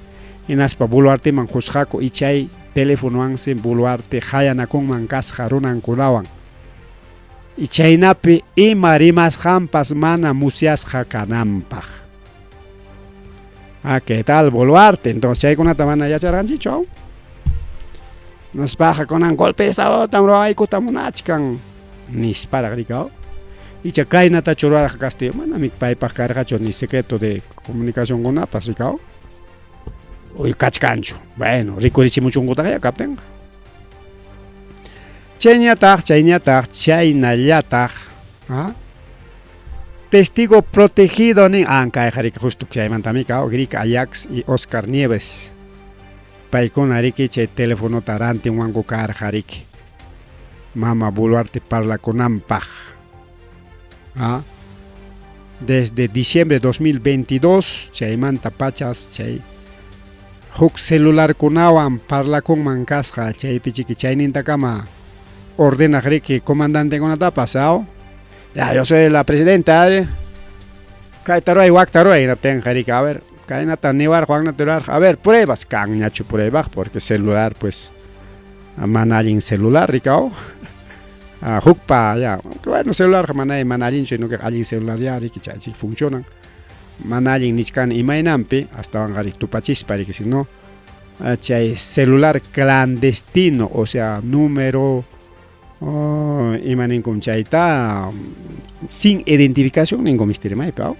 S1: hinaspa Boluarteman husqaku y chay teléfonowansi Boluarte hayanakunman kasqa runankunawan. Y chaynapi ima rimasqanpas mana musyasqa kananpaq. ¿Qué tal Boluarte? Entonces chaykunata mana yacharqanchichu. Nos baja con un golpe de estado tan roaykuta munachkan nisparaq rikao. Y chakaynata churaraq Castillo manami paypaq karqachu ni secreto de comunicación kunapas rikao. Uy kachkanchu. Bueno, rikurichimuchunkuta kaptenqa. Chayñataq, chaynallataq, testigo protegido nin kay qhariki justo chaymantami Grika Ajax y Oscar Nieves. Paykuna riki chay telefonota rantinwanku karqariki. Mama Boluarte parlakunanpaq. Desde diciembre de 2022 chaymanta pachas chay huk celularkunawan parlakunman kasqa chaypichiki chaynintakama ordenaq riki comandantekunata pasado. Ya, yo soy la presidenta. Kayta ruay wakta ruay naptenqa riki, a ver, kaynata niwar Juan a ver, pruebas kanñachu pruebas porque celular pues mana allin celular rikao. Hukpa ya, bueno celular mana allin sino que allin celular ya riki chay funcionan. Mana allin nichkan imaynampi hasta wangari tupachispa riki si no chay celular clandestino, o sea, número imaninkum chayta sin identificación ningún misterio mai, claro.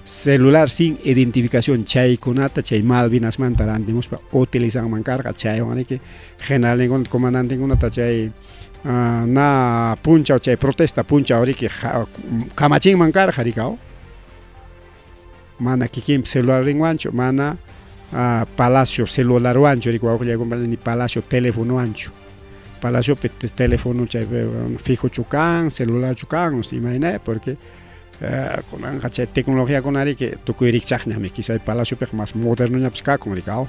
S1: Celular sin identificación chaykunata chay Malvinas manta rantimuspa utilizan mankarqa chay waniki general ningun comandante kunata chay na puncha chay protesta puncha riki kamachin mankarqa rikao. Mana kikin celular ringwancho, mana palacio celular wancho rikao ni palacio teléfono wancho. Palacio teléfono chay fijo chukan, celular chukan, si imagina porque con la tecnología con ari que tukuy rikchaqñami quizá el palacio más moderno ña piska con rikao.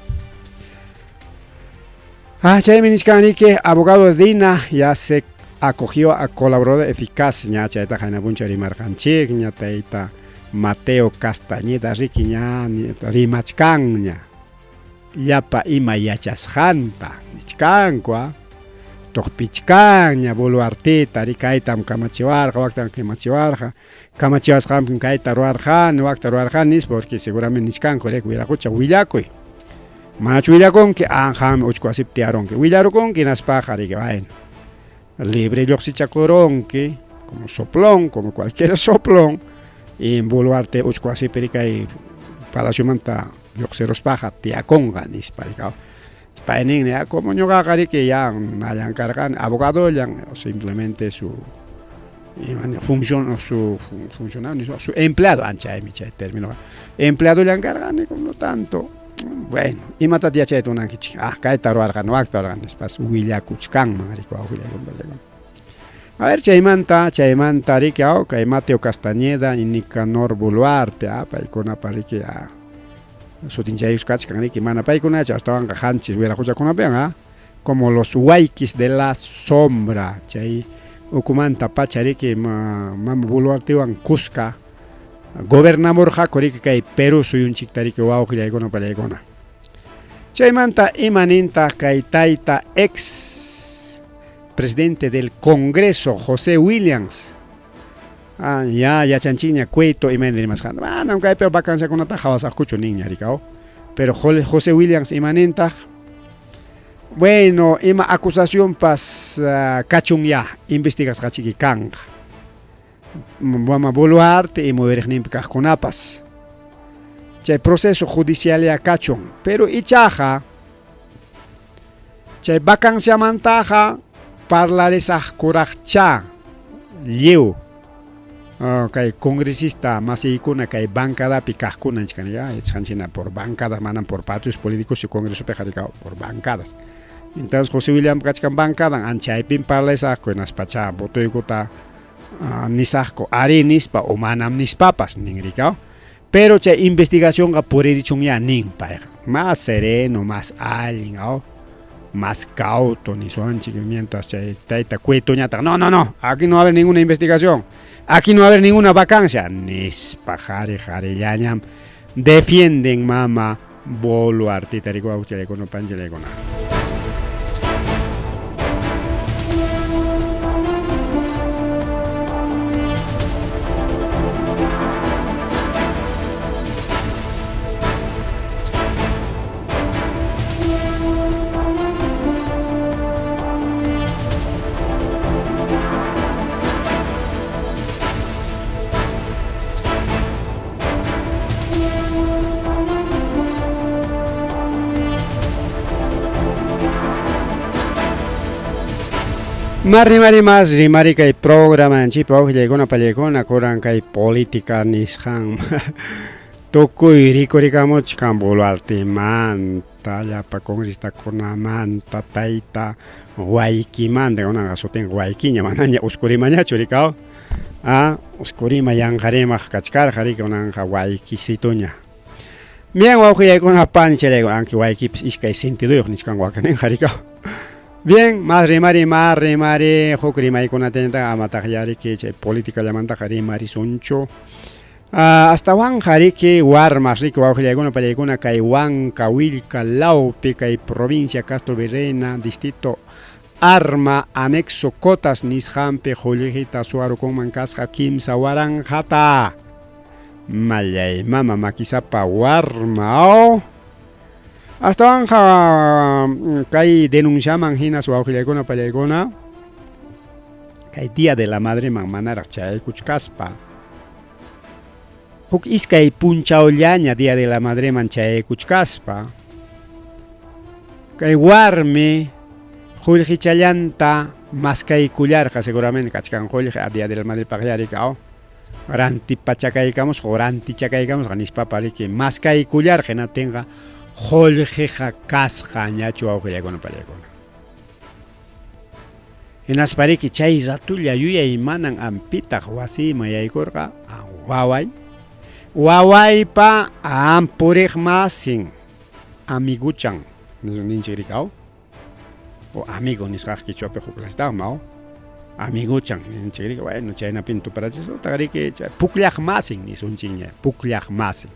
S1: Chaymi nishkani que abogado de Dina ya se acogió a colaborador eficaz ña chayta haynapuncha rimarqanchik ña tayta Mateo Castañeda riki ña rimachkan ña llapa ima yachasqanta nichkanku Toqpichkan ña Boluartita rikaytam kamachiwarqa waktan kamachiwasqanpim kayta ruwarqani wakta ruwarqanis porque seguramente nishkanku rek wiraqucha willakuy manachu willakunki anjami uchkuasip tiyaronki willarukunki naspaqa riki bueno libre lluqsichakurunki como soplón como cualquier soplón y en Boluarte uchkuasipi rikay palaciomanta lluqsiruspaqa tiyakunqa nispa rikao. Paening ya como ñuqaqa riki yan nayan karqani abogado yan simplemente su función su funcionario su empleado anchaymi chay término empleado yan karqani como tanto bueno imata dia chay tunankichik kayta ruwarqani wakta ruwarqani después willakuchkanman riki a ver chaymanta riki kay Mateo Castañeda y Nicanor Boluarte paykunapa riki sutinchayus kachkan riki mana paykunacha hasta wanqa hanchis wiraquchakunapian como los huayquis de la sombra chay ukumanta pacha riki mama Boluartewan Cusca gobernador hako riki kay Perú suyunchikta riki wawqillaykuna pallaykuna chaymanta imaninta kay tayta ex presidente del Congreso José Williams ya yachanchiña cueto y mendrimasqanta mana kaypi vacanciakunata hawasaqkuchu ninña rikao pero José Williams imanentaq bueno ima acusación pas kachun investigasqachiki kanqa mama Boluarte y mujeresninpi kaqkunapas chay proceso judicial ya kachun pero ichaqa chay vacanciamantaqa parlaresaqkuraqcha lliw kay congresista masiykuna kay bancadapi kaqkuna chanchina por bancadas manan por partidos políticos y congreso pejaricao por bancadas entonces José William kachkan bancada anchaypin parlaysaqku naspacha votoykuta nisaqku ari nispa o manam nispapas ninrikao pero chay investigación puririchunña ninpay más sereno más alguien más cauto ni suanchik mientras chay tayta cuetoñata no aquí no va a haber ninguna investigación. Aquí no va a haber ninguna vacancia. Nispa jari llañam defienden mama Boluarte tarikuauchaykuno panchaykuna. Marrimari más rimari kay programa anchipa ujllaykuna pallaykuna kuran kay política nisqan tukuy rikurikamuchkan boluartimanta llapa congrestakunamanta tayta waykimanta kunaqa sutin waykiña manaña uskurimañachu rikaw uskurima yanqarimaq kachkarqa rikunanqa waykisituña bien wawqillaykuna panicharayku anki waykipis iskay sentiduyuq nisqan wakaninqa rikaw. Bien, más rimari huk rimaykunatenta amataq yariki chay política llamantaqa rimari sunchu. Hasta wan jariki warmas riki wawqillaykuna pallaykuna kay Huanca Willka Laupi kay provincia Castro Virreyna distrito Arma anexo Cotas nisqanpi qullqita suwarukunman kasqa kimsa waranqata mallay mama makisapa warma hasta wanja kay denunciaman hina wawqillaykuna pallaykuna kay Día de la Madre man manaraq chayaykuchkaspa huk iskay punchawllaña Día de la Madre man chayaykuchkaspa kay warmi qullqichallanta maskaykullarqa seguramente kachkan qullqi Día de la Madre paqllarika rantipachakaykamus rantichakaykamus nispapa riki maskaykullarqa hinatinqa qullqiqa kasqa ñachu wawqillaykuna pallaykuna. Hinaspariki chay ratulla yuyay manan ampitaq wasima yaykurqa wawaypa puriq masin amiguchan ninchik rikaw o amigo nisqaq kichwapi huklastaqma amiguchan ninchik rika bueno chaynapin tuparachis taqriki pukllaq masin nisunchikña pukllaq masin.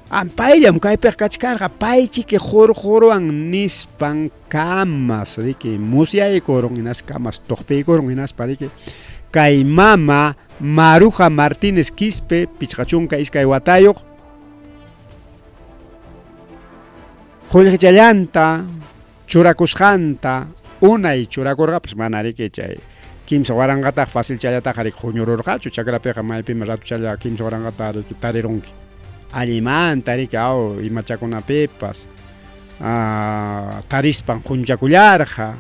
S1: Paylam kaypiq kachkarqa paychiki qurquruwan nispan kamas riki musyaykurun hinas kamas tuqpiykurun hinaspa riki kay mama Maruja Martínez Quispe pichqachunka iskay watayuq qullqichallanta churakusqanta unay churakurqapas mana riki chay kimsa waranqataq fácil challataqa riki huñururqachu chakrapiqa maypima ratuchalla kimsa waranqata riki tarirunki allimanta riki imachakunapipas tarispan qunchakullarqa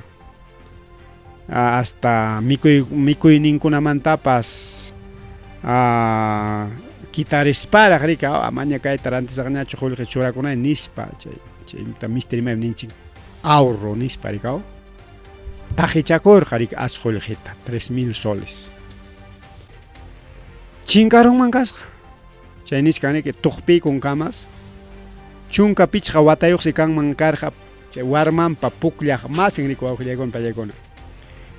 S1: hasta mikuyninkunamantapas kitarisparaq riki amaña kayta rantisaqñachu qullqi churakunay nispa chay misterimay ninchik ahorro nispa riki paqichakurqa riki qullqita 3,000 soles chinkarunman kasqa chay nisqaniki tuqpiykun kamas chunka pichqa watayuqsi kanman karqa chay warmanpa pukllaq masin riki wawqillaykuna pallaykuna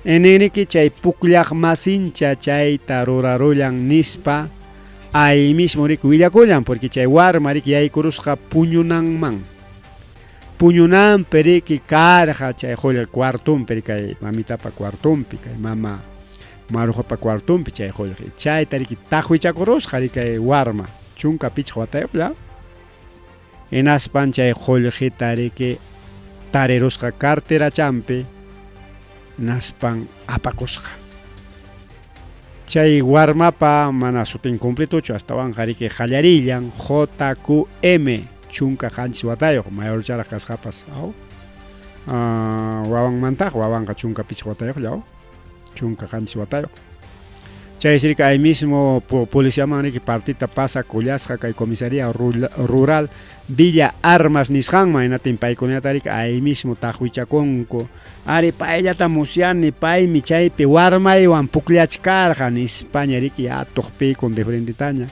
S1: eneniki chay pukllaq masincha chayta rurarullan nispa ay mismo riki willakullan porque chay warma riki yaykurusqa puñunanpi riki karqa chay qullqi cuartunpi riki kay mamitapa cuartunpi kay mama Marujapa cuartunpi chay qullqi chayta riki taqwichakurusqa riki kay warma chunka pichqa watayuqlla hinaspan chay qullqita riki tarirusqa carterachampi naspan apakusqa chay warmapa mana sutin completuchu hasta wanja riki qallarillan JQM chunka qanchis watayuq mayor charaq kasqapas wawanmantaqa wawanqa chunka pichqa watayuqlla chunka qanchis watayuq chay sirka ay mismo policiaman riki partita pasa kullasqa kay comisaría rural Villa Armas nisqanman hinatin paykunata riki ay mismo taqwichakunku ari payllata musyani paymi chaypi warmaywan pukllachkarqa nispaña riki tuqpiykun diferentitaña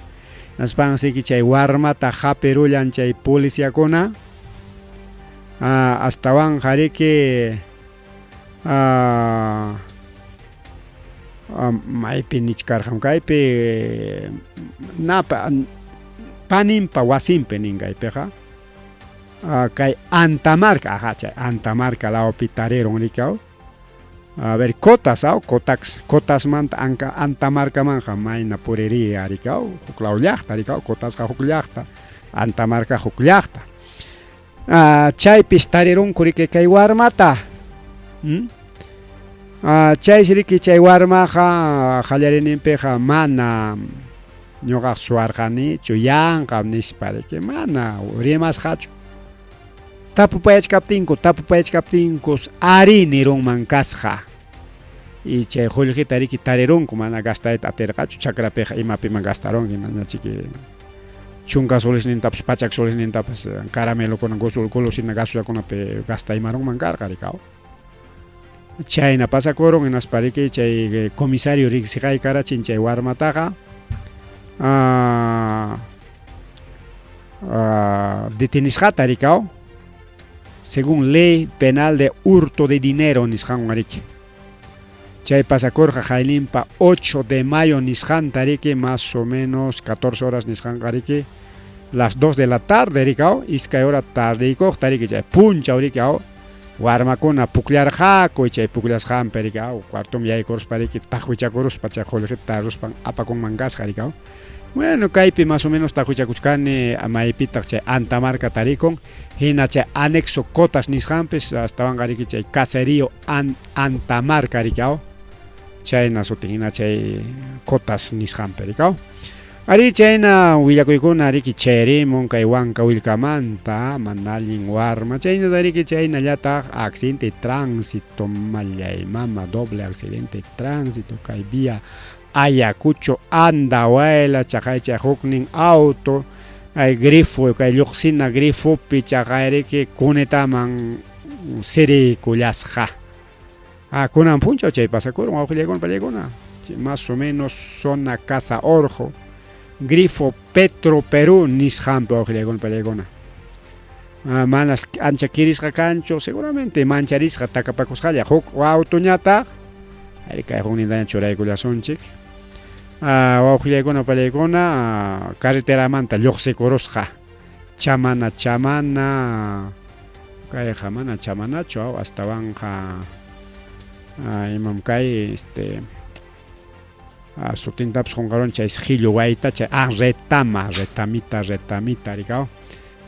S1: naspan siki chay warmata hapirullan chay policiakuna hasta riki maypi nichkarqam kaypi paninpa wasinpi ninkaypiqa kay Antamarca chay Antamarca lawpi tarirun riki a ver Cotas manta Antamarca manja mayna puriria riki huk law llaqta riki Cotasqa huk llaqta Antamarca huk llaqta chaypis tarirunku riki kay warmata chays riki chay warmaqa qallarininpiqa mana ñuqaq suwarqanichu yanqa nispa riki mana rimasqachu tapupayachkaptinkos ari nirunman kasqa y chay qullqita riki tarirunku mana gastayta atirqachu chakrapiqa imapiman gastarunki ñachiki chunka solisnintapas pachak solisnintapas caramelokuna golosina gasullakunapi gastaymarunman karqa rikaw chayna pasakurun hinaspariki chay comisario riqsiqay karachin chay warmataqa detenishqata rikaw según ley penal de hurto de dinero nisqan riki chay pasakurqa qayninpa 8 de mayo nisqanta riki más o menos 14 horas nisqanqa riki las 2 de la tarde rikaw iskay hora tardeykuqta riki chay punchaw rikaw warmakuna pukllarqaku chay pukllasqanpi rikaw cuartum yaykuruspa riki tajuichakuruspa chay qullqita ruspan apakunman kasqa rikaw bueno kaypi más o menos tajuichakuchkani maypitaq chay Antamarca tarikun hina chay anexo cotas nisqanpis astawanqa riki chay caserío Antamarca rikaw chayna sutin hina chay cotas nisqanpi rikaw ari chayna willakuykuna riki chayrimun kay wanka willkamanta mana allin warma chayna riki chaynallataq accidente de tránsito mallaymama doble accidente de tránsito kay vía Ayacucho Andahuayla chaqay chay huknin auto ay grifo kay lluqsina grifopi chaqay riki kunetaman sirikullasqa kunan punchaw chay pasakurun wawqillaykuna pallaykuna más o menos zona Casa Orjo grifo Petro Perú nisqanpi wawqillaykuna pallaykuna manas ancha kirisqa kanchu seguramente mancharisqa takapakusqalla huk autoñataq ari kay huknintaña churaykullasunchik wawqillaykuna pallaykuna carreteramanta lluqsikurusqa chamana kayqa mana chamanachu astawanqa imam kay sutintapas qunqarun chay qhillu wayta chay retamita rikaw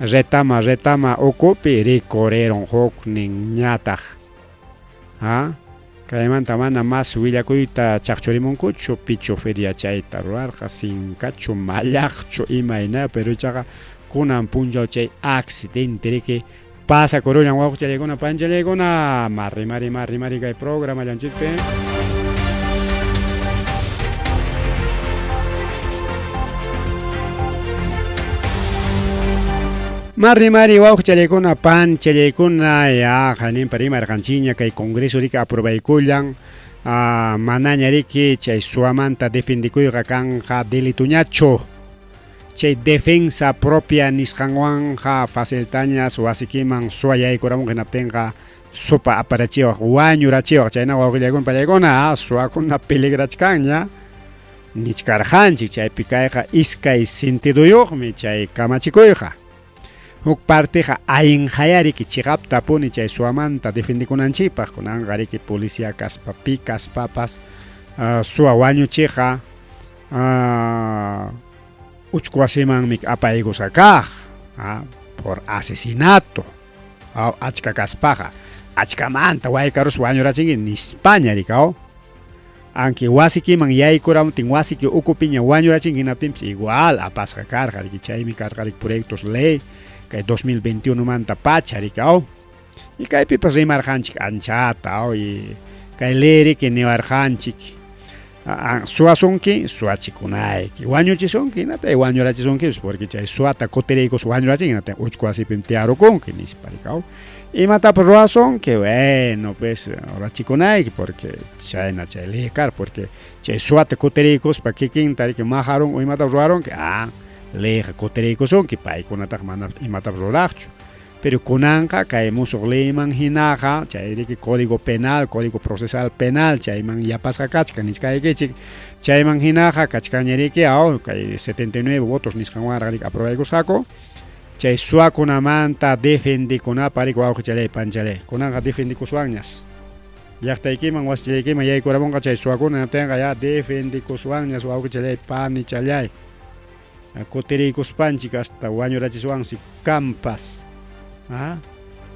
S1: retama ukupi rikurerun huknin ñataq kaymanta mana mas willakuyta chaqchurimunkuchu pichu feria chayta rurarqa sinkachu mallaqchu imayna pero chaqa kunan punchaw chay accidente riki pasakurullan wawqillaykuna panchallaykuna marrimari kay programa llanchikpi Marrimari wawqillaykuna panchallaykuna ya qaninpa rimarqanchikña kay congreso riki aprobaykullan manaña riki chay suamanta defendikuyqa kanqa delituñachu chay defensa propia nisqanwanqa faciltañas wasikiman suwayaykuramun hinaptinqa sopa aparachiwaq wañurachiwaq chayna wawqillaykuna pallaykuna suwakuna peligrachkanña nichkarqanchik chaypi kayqa iskay sentiduyuqmi chay kamachikuyqa huk parteqa ayinqayariki chiqaptapuni chay suwamanta defendikunanchikpaq kunanqa riki policía kaspapi kaspapas suwa wañuchiqa uchku wasimanmi apaykusqa kaq por asesinato achka kaspaqa achkamanta waykaruspa wañurachinki nispaña rikaw anki wasikiman yaykuramutin wasiki ukupiña wañurachinki hinaptinpis igual apasqa karqa riki chaymi karqa riki proyectos ley kay 2021 manta pacha rikaw y kaypipas rimarqanchik anchata y kay ley riki niwarqanchik suwasunki suwachikunayki wañuchisunki hinatay wañurachisunki porque chay suwata kutiraykus wañurachinki hinatay uchku wasipim tiyarukunki nispa rikaw imatapas ruwasunki bueno pues rachikunayki porque chayna chay ley kar porque chay suwata kutiraykuspa kikinta riki majarun o imatapas ruwarunki leyqa kutiraykusunki paykunataq mana imatapas ruraqchu pero kunanqa kay musuq leyman hinaqa chay riki código penal código procesal penal chayman yapasqa kachka nichkaykichik chayman hinaqa kachkaña riki kay 79 votos nisqanwanqa riki aprobaykusqaku chay suwakunamanta defendikunapa riki wawqichalay panchalay kunanqa defendikuswanñas llaqtaykiman wasichallaykiman yaykuramunqa chay suwakuna tenqa ya defendikuswanñas wawqichalay panichalay kutiraykuspanchik hasta wañurachiswansi kampas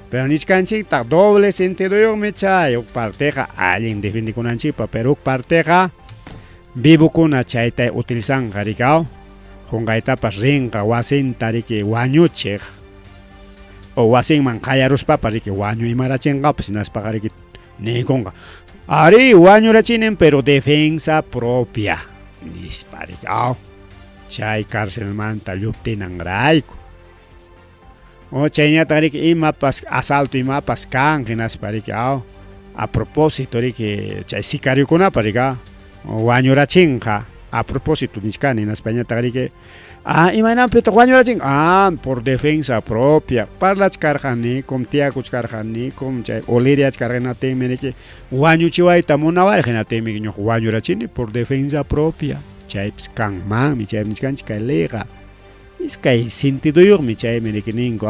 S1: pero nichkanchikta doble sentiduyuqmi chay uk parteqa allin defendikunanchikpa pero uk parteqa vivukuna chayta utilizanqa rikaw qunqaytapas rinqa wasinta riki wañuchiq o wasinman qayaruspapas riki wañuymarachinqapas hinaspaqa riki nikunqa ari wañurachinin pero defensa propia nispa riki chay cárcelmanta lluptinanrayku o chayñataq riki imapas asalto imapas kan hinaspa riki a propósito riki chay sicariokunapas riki wañurachinqa a propósito nishkani hinaspañataq riki imaynapita wañurachin por defensa propia parlachkarqanikum tiyakuchkarqanikum chay oleriachkarqanatimi riki wañuchiwayta munawarqanatimi ñuqa wañurachini por defensa propia chaypis kanmanmi chaypi nishkanchik kay leyqa iskay sentiduyuqmi chaymi riki ninku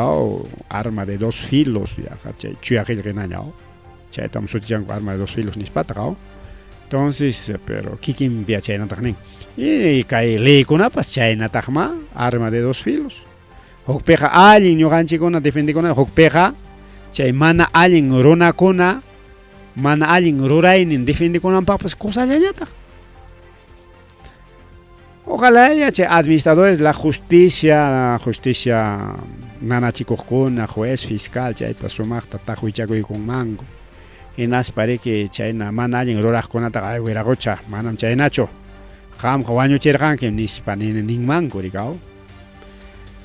S1: arma de dos filos yaqa chay chuyaqillqinaña chaytam sutichanku arma de dos filos nispataqa entonces pero kikinpiqa chaynataq nin y kay leykunapas chaynataqma arma de dos filos hukpiqa allin ñuqanchikkuna defendikuna hukpiqa chay mana allin runakuna mana allin ruraynin defendikunanpaqpas kusallañataq ojalá chay administradores de la justicia nanachikuqkuna juez fiscal chayta sumaqta taqwichakuykunmanku hinaspa riki chayna mana allin ruraqkunataqa wiraqucha manam chaynachu qamqa wañuchirqanki nispa ninmanku rikaw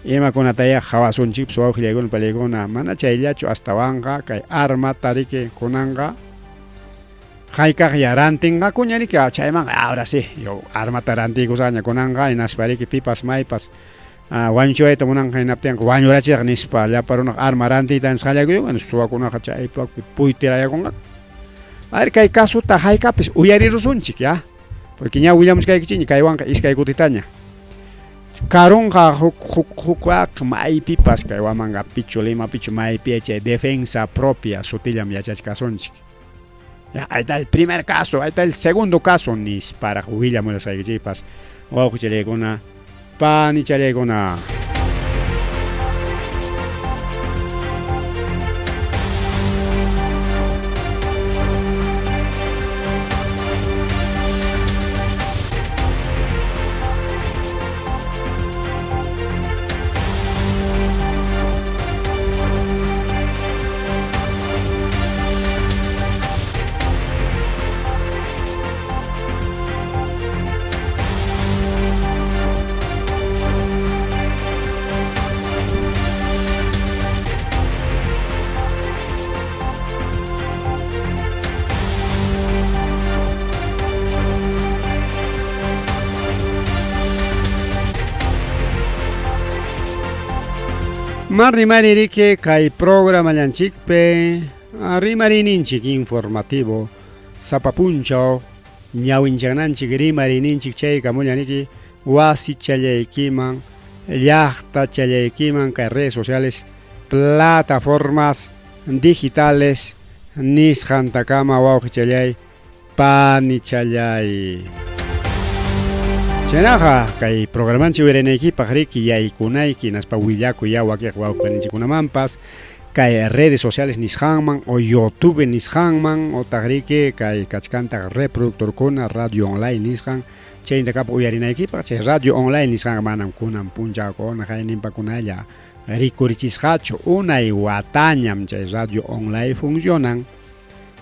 S1: imakunataya hawasunchikpis wawqillaykuna pallaykuna mana chayllachu astawanqa kay armata riki kunanqa haykaqlla rantinqakuña riki chaymanqa ahora sí yo armata rantikusaña kunanqa hinaspa riki pipas maypas wañuchiwayta munanqa hinaptinqa wañurachiraq nispa llapa runaq arma rantiyta nisqallaykuyuq suwakunaqa chaypaqpi puytirayakunqa kay kasuta haykapis uyarirusunchik ya porque ña willamuchkaykichikña kaywanqa iskay kutitaña karunqa huk maypipas kay Wamangapichu Limapichu maypi chay defensa propia sutillam yachachkasunchik ahí está el primer caso, ahí está el segundo caso nispara willamuchkaykichikpas wawqichalaykuna panichalaykuna Marrimari riki kay programa llanchikpe rimarininchik informativo sapapunchaw ñawinchaknanchik rimarininchik chayka mullaniki wasi challaykiman llaqta challaykiman kay redes sociales plataformas digitales nisqantakama wawqi challay pani challay chaynaqa kay programanchik wiranaykipaq riki yaykunayki naspa willakuya wakiq wawqininchikunamanpas kay redes sociales nisqanman o YouTube nisqanman o taqriki kay kachkantaq reproductorkuna radio online nisqan chayntaqapa uyarinaykipaq chay radio online nisqanqa manam kunan punchakuna hayninpakunalla rikurichisqachu unay watañam chay radio online funcionan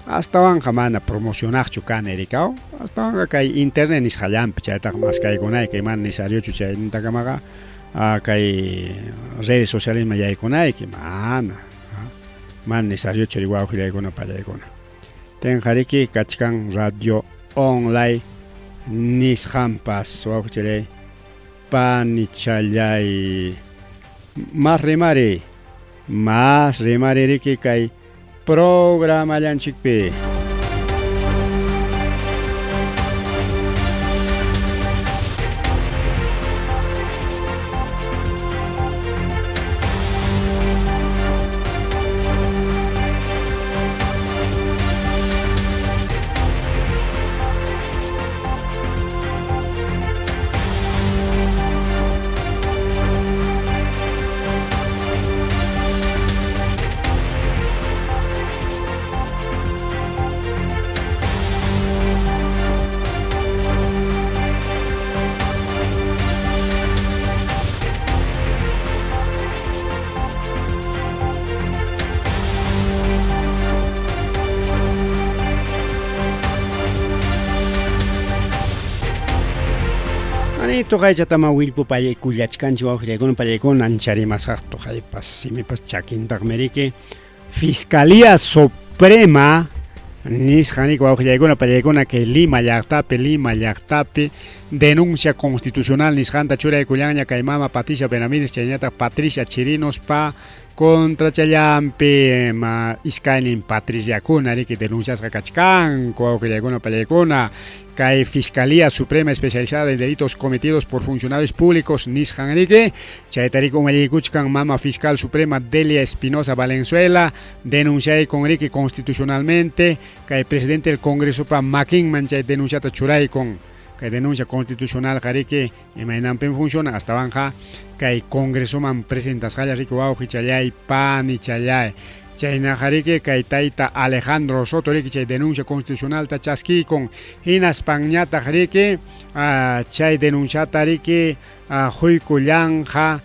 S1: astawanqa mana promocionaqchu kani rikaw astawanqa kay internet nisqallampi chaytaqa maskaykunayki mana necesariochu chaynintaqamaqa kay redes sociales yaykunayki mana necesariochu wawqillaykuna pallaykuna tenqa riki kachkan radio online nisqanpas wawqichalay panichallay más rimari riki kay programa llanchikpi toqaychatama willpu payay kullachkanchik wawqillaykuna pallaykuna ancharimasaq toqaypas simipas chakintaq meriki Fiscalía Suprema nisqanik wawqillaykuna pallaykuna kay Lima llaqtapi denuncia constitucional nisqanta churaykullanña kay mama Patricia Benavides chayñataq Patricia Chirinospa contra challampi iskaynin Patriciakuna riki denunciasqa kachkanku wawqillaykuna pallaykuna kay Fiscalía Suprema especializada en delitos cometidos por funcionarios públicos nisqan riki chaytarik umallaykuchkan mama Fiscal Suprema Delia Espinosa Valenzuela denunciaykun riki constitucionalmente kay presidente del Congreso pa makinman chay denunciata churaykun kay denuncia constitucional qariki imaynanpin funciona hasta banja kay Congreso man presentasqalla riki wawqi challay pani challay chayna qariki kay tayta Alejandro Soto riki chay denuncia constitucional ta chaskikun hinaspanñataq riki chay denunciata riki huykullanja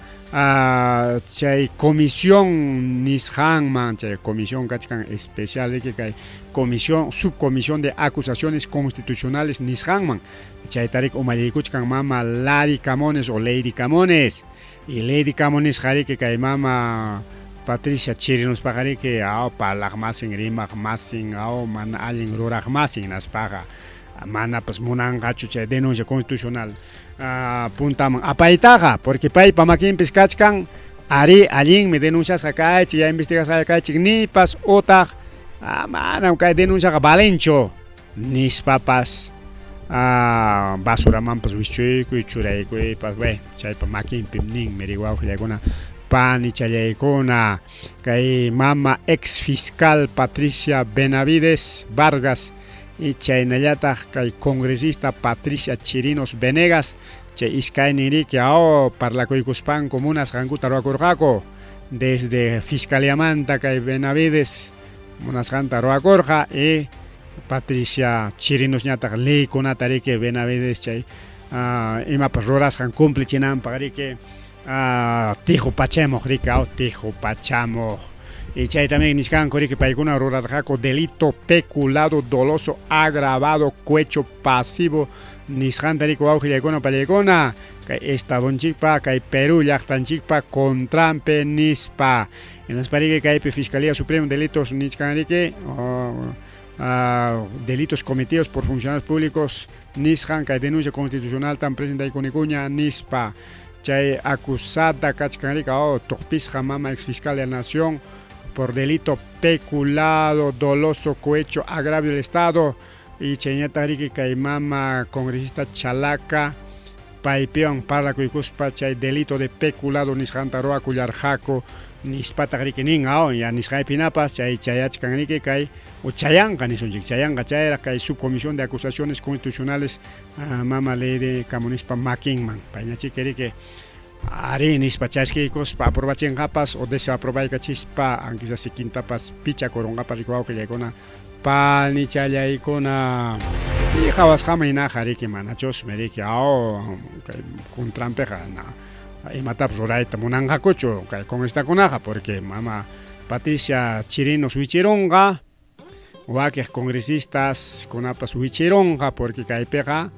S1: chay comisión nisqanman chay comisión kachkan especial riki kay comisión subcomisión de acusaciones constitucionales nisqanman chaytarik umallaykuchkan mama Lady Camones o Lady Camones y Lady Camones qariki kay mama Patricia Chirinospa qariki palaqmasin rimaqmasin mana allin ruraqmasin naspaqa mana pues munanqachu chay denuncia constitucional puntaman apaytaqa porque paypa makinpis kachkan ari allinmi denunciasqa kaychik ya investigasqa kaychik nipas utaq manam kay denunciaqa valencho nispapas basuramanpas wischuykuy churaykuypas chaypa makinpim ninmi ri wawqillaykuna pani challaykuna kay mama ex fiscal Patricia Benavides Vargas y chaynallataq kay congresista Patricia Chirinos Venegas chay iskaynin riki parlakuykuspan comunas qankuta ruwakurqaku desde Fiscaliamanta kay Benavides munasqanta ruwakurqa y Patricia Chirinos ñataq leykunata riki Benavides chay imapas rurasqan cumplichinanpaq riki tihu pachamuq riki tihu pachamuq y chay también nisqanku riki paykuna rurarqaku delito peculado doloso agravado cohecho pasivo nisqanta riki wawqillaykuna pallaykuna kay estadonchikpa kay Perú llaqtanchikpa contrampe nispa hinaspa riki kaypi Fiscalía Suprema delitos nisqan riki delitos cometidos por funcionarios públicos nisqan kay denuncia constitucional tan presentaykunicuña nispa chay acusada kachkan riki tuqpisqa mama ex fiscal de la nación por delito peculado doloso cohecho agravio del Estado y chayñata riki kay mama congresista Chalaca paypiwan parlakuykuspa chay delito de peculado nisqanta ruwakullarqaku nispata riki nin ya nisqaypinapas chayachkan riki kay chayanqa nisunchik chayanqa chayra kay subcomisión de acusaciones constitucionales mama Lady Camonespa makinman payñachiki riki ari nispa chaskiykuspa aprobachinqapas o desaprobaykachispa aunque sikintapas pichakurunqapas riki wawqillaykuna pani challaykuna y qhawasqama hinaqa riki manachusmi riki kay contrampeqa imatapas rurayta munanqakuchu kay congresitakunaqa porque mama Patricia Chirinos wichirunqa wakiq congresistas kunapas wichirunqa porque kaypiqa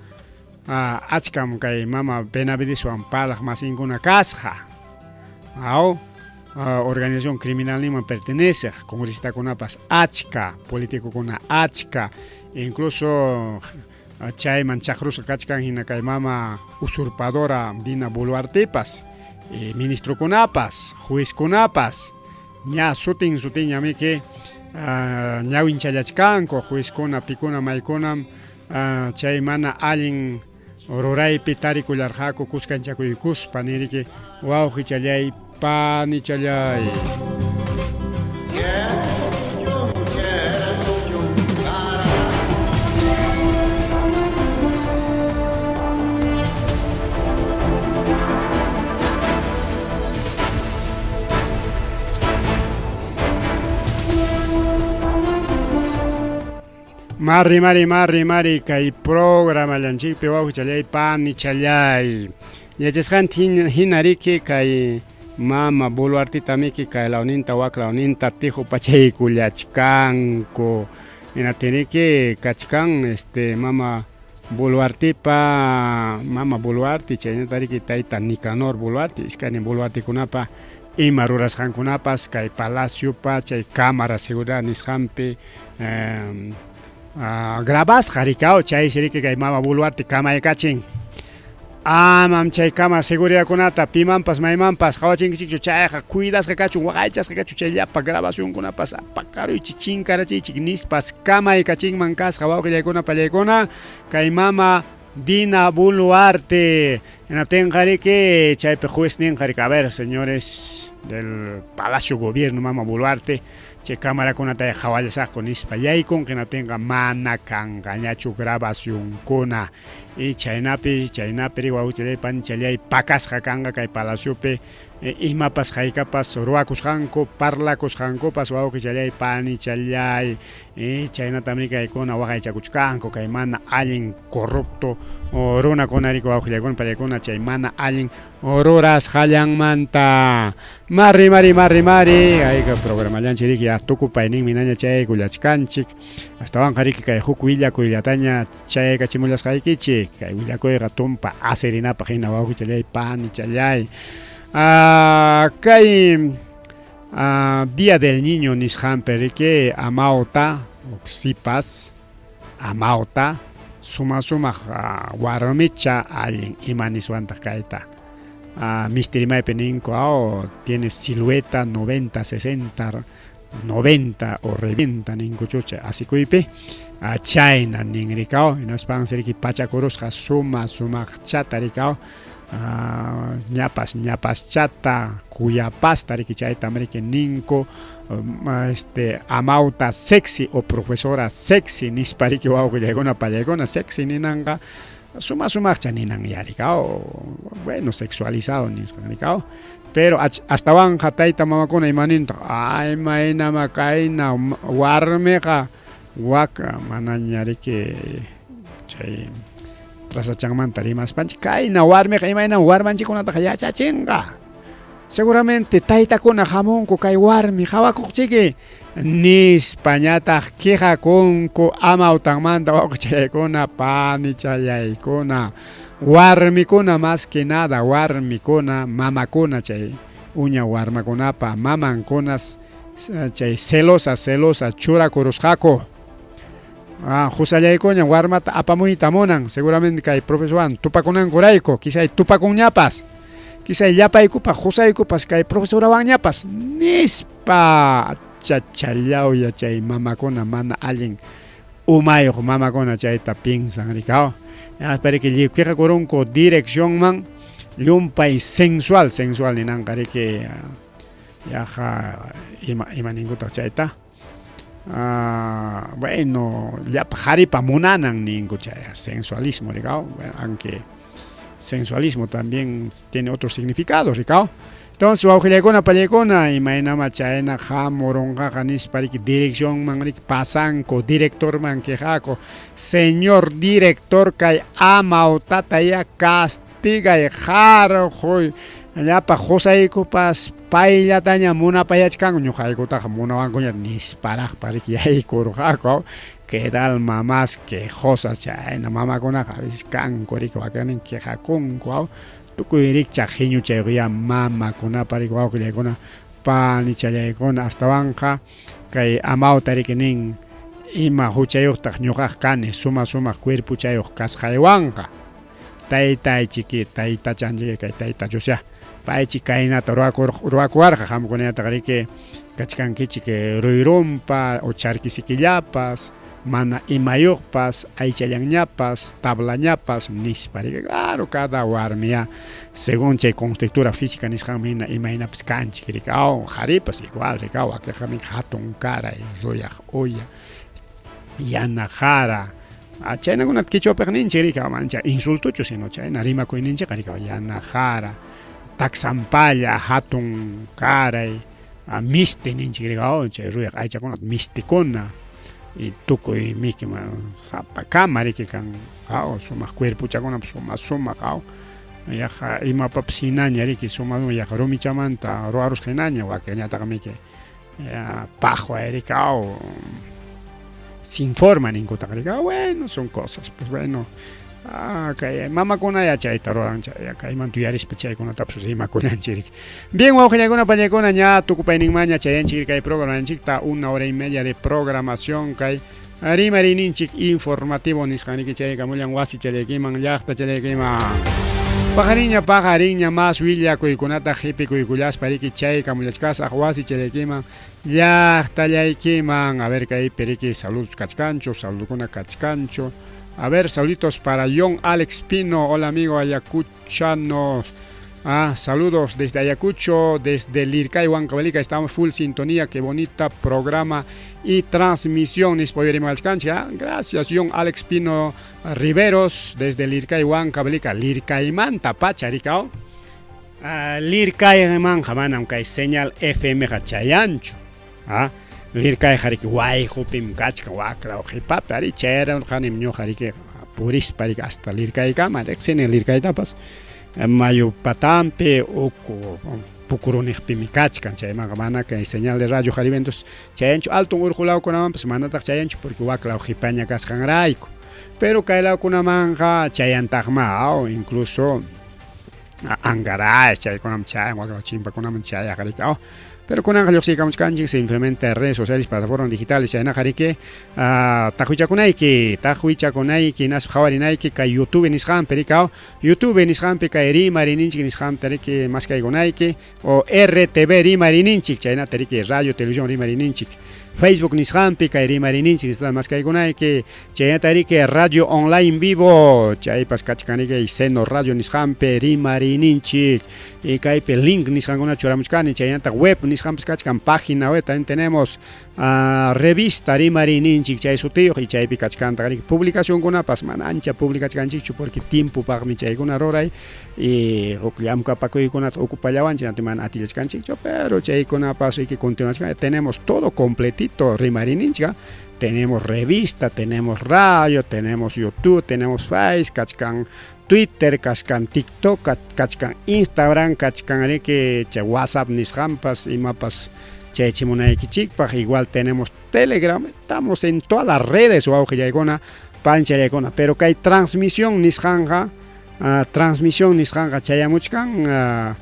S1: achkam kay mama Benavideswan palaq masinkuna kasqa organización criminal niman pertenece congresitakunapas achka politikukuna achka incluso chayman chaqrusqa kachkan hina kay mama usurpadora Dina Boluartepas ministrokunapas juezkunapas ña sutin ñamiki ñawin challachkanku juezkuna pikuna maykunam chay mana allin ruraypi tarikullarqaku kuskanchakuykuspa niriki wawqi challay pani challay Mari kay programa llanchikpi wawqi challay pani challay yachasqan hina riki kay mama Boluartita miki kay lawninta wak lawninta tihu pachaykullachkanku hina tiniki kachkan mama Boluartepa mama Boluarte chaynatariki tayta Nicanor Boluarte iskani Boluartekunapa ima rurasqankunapas kay palaciopa chay cámara seguridad nisqanpi grabasqa rikao chay siriki kay mama Boluarte kamaykachin amam chay cámara seguridadkunata pimanpas maymanpas qhawachinkichikchu chayqa cuidasqa kachun waqaychasqa kachun chay llapa grabacionkunapas apaqaruychik chinkarachiychik nispas kamaykachinman kasqa wawqillaykuna pallaykuna kay mama Dina Boluarte hinaptinqariki chaypi juez ninqariki a ver señores del Palacio Gobierno mama Boluarte chay cámarakunata hawallasaqku nispa yaykun hinaptinqa mana kanqañachu grabacionkuna y chaynapi wawqillaypan challay pakasqa kanqa kay palaciopi imapas haykapas ruwakusqanku parlakusqankupas wawqi challay pani challay chaynatamri kaykuna waqaychakuchkanku kay mana allin corrupto runakunariki wawqillaykuna pallaykuna chay mana allin rurasqallanmanta mari ayka programallanchiriki tukupayninmi naña chaykullachkanchik astawanqariki kay huk willakuyllataña chaykachimullasqaykichik kay willakuyqa tumpa asirinapaq hina wawqi challay pani challay kay Día del Niño nisqanpiriki amawta sipas amawta sumaq warmicha allin ima niswantaq kayta mistirimaypi ninku tiene silueta 90, 60, 90 o reventa ninku chucha asikuypi chayna ninrikao hinaspansiriki pachakurusqa sumaq chata rikao ñapas chata kuyapasta riki chayta amriki ninku amauta sexy o profesora sexy nispariki wawqillaykuna pallaykuna sexy ninanqa sumaq ninan yarikao bueno sexualizado nisqanrikao pero astawan tayta mamakuna imaninta ay maynama kayna warmiqa waka manañariki chay trasachanmanta rimaspanchik kayna warmiqa imayna warmanchikunataqa yachachinqa seguramente taytakuna hamunku kay warmi hawakuqchiki nispañataq qihakunku amawtanmanta wawqichallaykuna pani challaykuna warmikuna más que nada warmikuna mamakuna chay uña warmakunapa mamankunas chay celosa churakurusqaku husallaykuña warmata apamuyta munan seguramente kay profesoran tupakunankurayku kishay tupakunñapas kishay llapaykupas husaykupas kay profesorawanñapas nispa chachallawya chay mamakuna mana allin umayuq mamakuna chayta pinsan rikao pariki lliwkiqa kurunku direccionman llumpay sensual ninanqariki yaqa ima ninkutaq chayta bueno llapa qharipa munanan ninku chay sensualismo rikao aunque sensualismo también tiene otros significados rikao entonces wawqillaykuna pallaykuna imaynama chayna hamurunqaqa nispariki direccionman riki pasanku directorman qihaku señor director kay amautata ya castigay harquy llapa husaykupas payllataña munapayachkanku ñuqaykutaqa munawankuña nisparaqpa riki yaykurqaku que tal mamás quejosas chayna mamakunaqa a veces kanku riki wakanin qihakunku tukuy rikchaq hiñu chaykuya mamakunapa riki wawqillaykuna pani challaykuna astawanqa kay amawta riki nin ima huchayuqtaq ñuqaq kani sumaq cuerpo chayuq kasqaywanqa taytaychiki taytachanchiki kay tayta Diosya paychik kaynata ruwakuwarqa qamkunataqa riki kachkankichik ruyrumpa o charkisikillapas mana imayuqpas aychallanñapas tablañapas nispa riki claro cada warmiya según chay constructura física nisqanmi hina imaynapas kanchik riki qharipas igual riki wakiqmi hatun karay ruyaq uya yanaqara chaynakunata kichwapiq ninchik riki mancha insultuchu sino chayna rimakuyninchikqa riki yanaqara taksampalla hatun karay misti ninchik riki chay ruyaq aychakunata mistikuna y tukuy mikima sapakama riki kan sumaq cuerpuchakunapas sumaq yaqa imapapas hinaña riki sumaq yaqa rumichamanta ruwarusqa hinaña wakiñataqa miki paqwa riki sin forma ninguna. Bueno, son cosas, pues bueno. Kay mama kuna ya chay taroran chay kay man tuyaris pechay kuna tapso si makulan chirik. Bien, wajaya kuna pañakuna ña tukupayning maña chayan chirik kay programa chikta 1 hora y media de programación kay Arimari ninchik informativo nisqaniki chay kamulan wasi chaykiman llaqta chaykiman. Pajariña más willa kuykunata hipi kuykullas pariki chay kamulachkasaq wasi chaykiman llaqta llaykiman. A ver kay periki salud kachkancho, saludkuna kachkancho. A ver, saluditos para John Alex Pino. Hola amigo ayacuchano. Saludos desde Ayacucho, desde Lircay, Huancavelica. Estamos full sintonía. Qué bonita programa y transmisión. Gracias, John Alex Pino Riveros, desde Lircay, Huancavelica. Lircay Manta, Pacharicao. Lircay Manjaman, que hay señal FM Hachayancho. Lircay Hariki, Guay, Hupim, Kachka, Wakra, Hipap, Arichera, Hanim, New Harike, Puris, Parik, hasta Lircay Kama, Exene Lircay Tapas. Mayo Patampe, Oco, Pucurunik Pimikachkan, Chaymagamana, que hay señal de radio Jariventos, Chayancho, Alto Urjulao con Amam, pues manda Chayancho, porque Wakla, Hipaña, Cascan Raico. Pero Kaila con una manja, Chayantagma, o incluso Angaray, Chay con Amchay, Wakla Chimpa con Amchay, Harika. Pero con Ángel Oxicamos Kanji se implementa redes sociales, plataformas digitales, y Jarike, Tajuicha Kunaiki, Nas Hawarinaiki, Ka YouTube Nisham Pericao, YouTube Nisham Pekairi, Marininchi Nisham Teriki, Maskai Gonaiki, o RTV Rimarininchi, China Teriki, Radio, Televisión Rimarininchi. Facebook Nisham Pekairi Marininchi, Maskai Gonaiki, China Teriki, Radio Online Vivo, Chay Pascachkanike, y Seno Radio Nisham Rimarininchi, y Kaipe Link Nisham Gona Churamuchkani, China Web Nisham Pascachkan, página web, también tenemos revista Rimarininchi, Chay Sutio, y Chay Picachkan, publicación con una pasmanancha, publicación chichu, porque tiempo para mi Chay con Roray, y Okliam Capaco y con Ocupayawan, Chantiman Atilescan Chicho, pero Chay con una paso y que continuación tenemos todo completito Rimarininchi. Tenemos revista, tenemos radio, tenemos YouTube, tenemos Facebook, Kachkan Twitter, Kachkan TikTok, Kachkan Instagram, Kachkan que WhatsApp, Nishampas y mapas Chechimunaiki, igual tenemos Telegram, estamos en todas las redes, o Aujayagona, Pancha Yagona, pero que hay transmisión Nishanga, Chayamuchkan,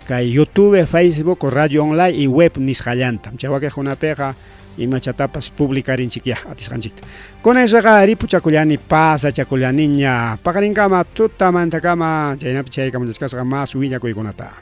S1: que hay YouTube, Facebook, radio online y web Nishayantam, Chahuaque una peja. Y machatapas publicar en chiquia atiscanchita. Con eso gari puchaculiani pasa chaculianiña. Pacarincama, tutamanta cama, chainapichai, como descasa más huilla coiconata.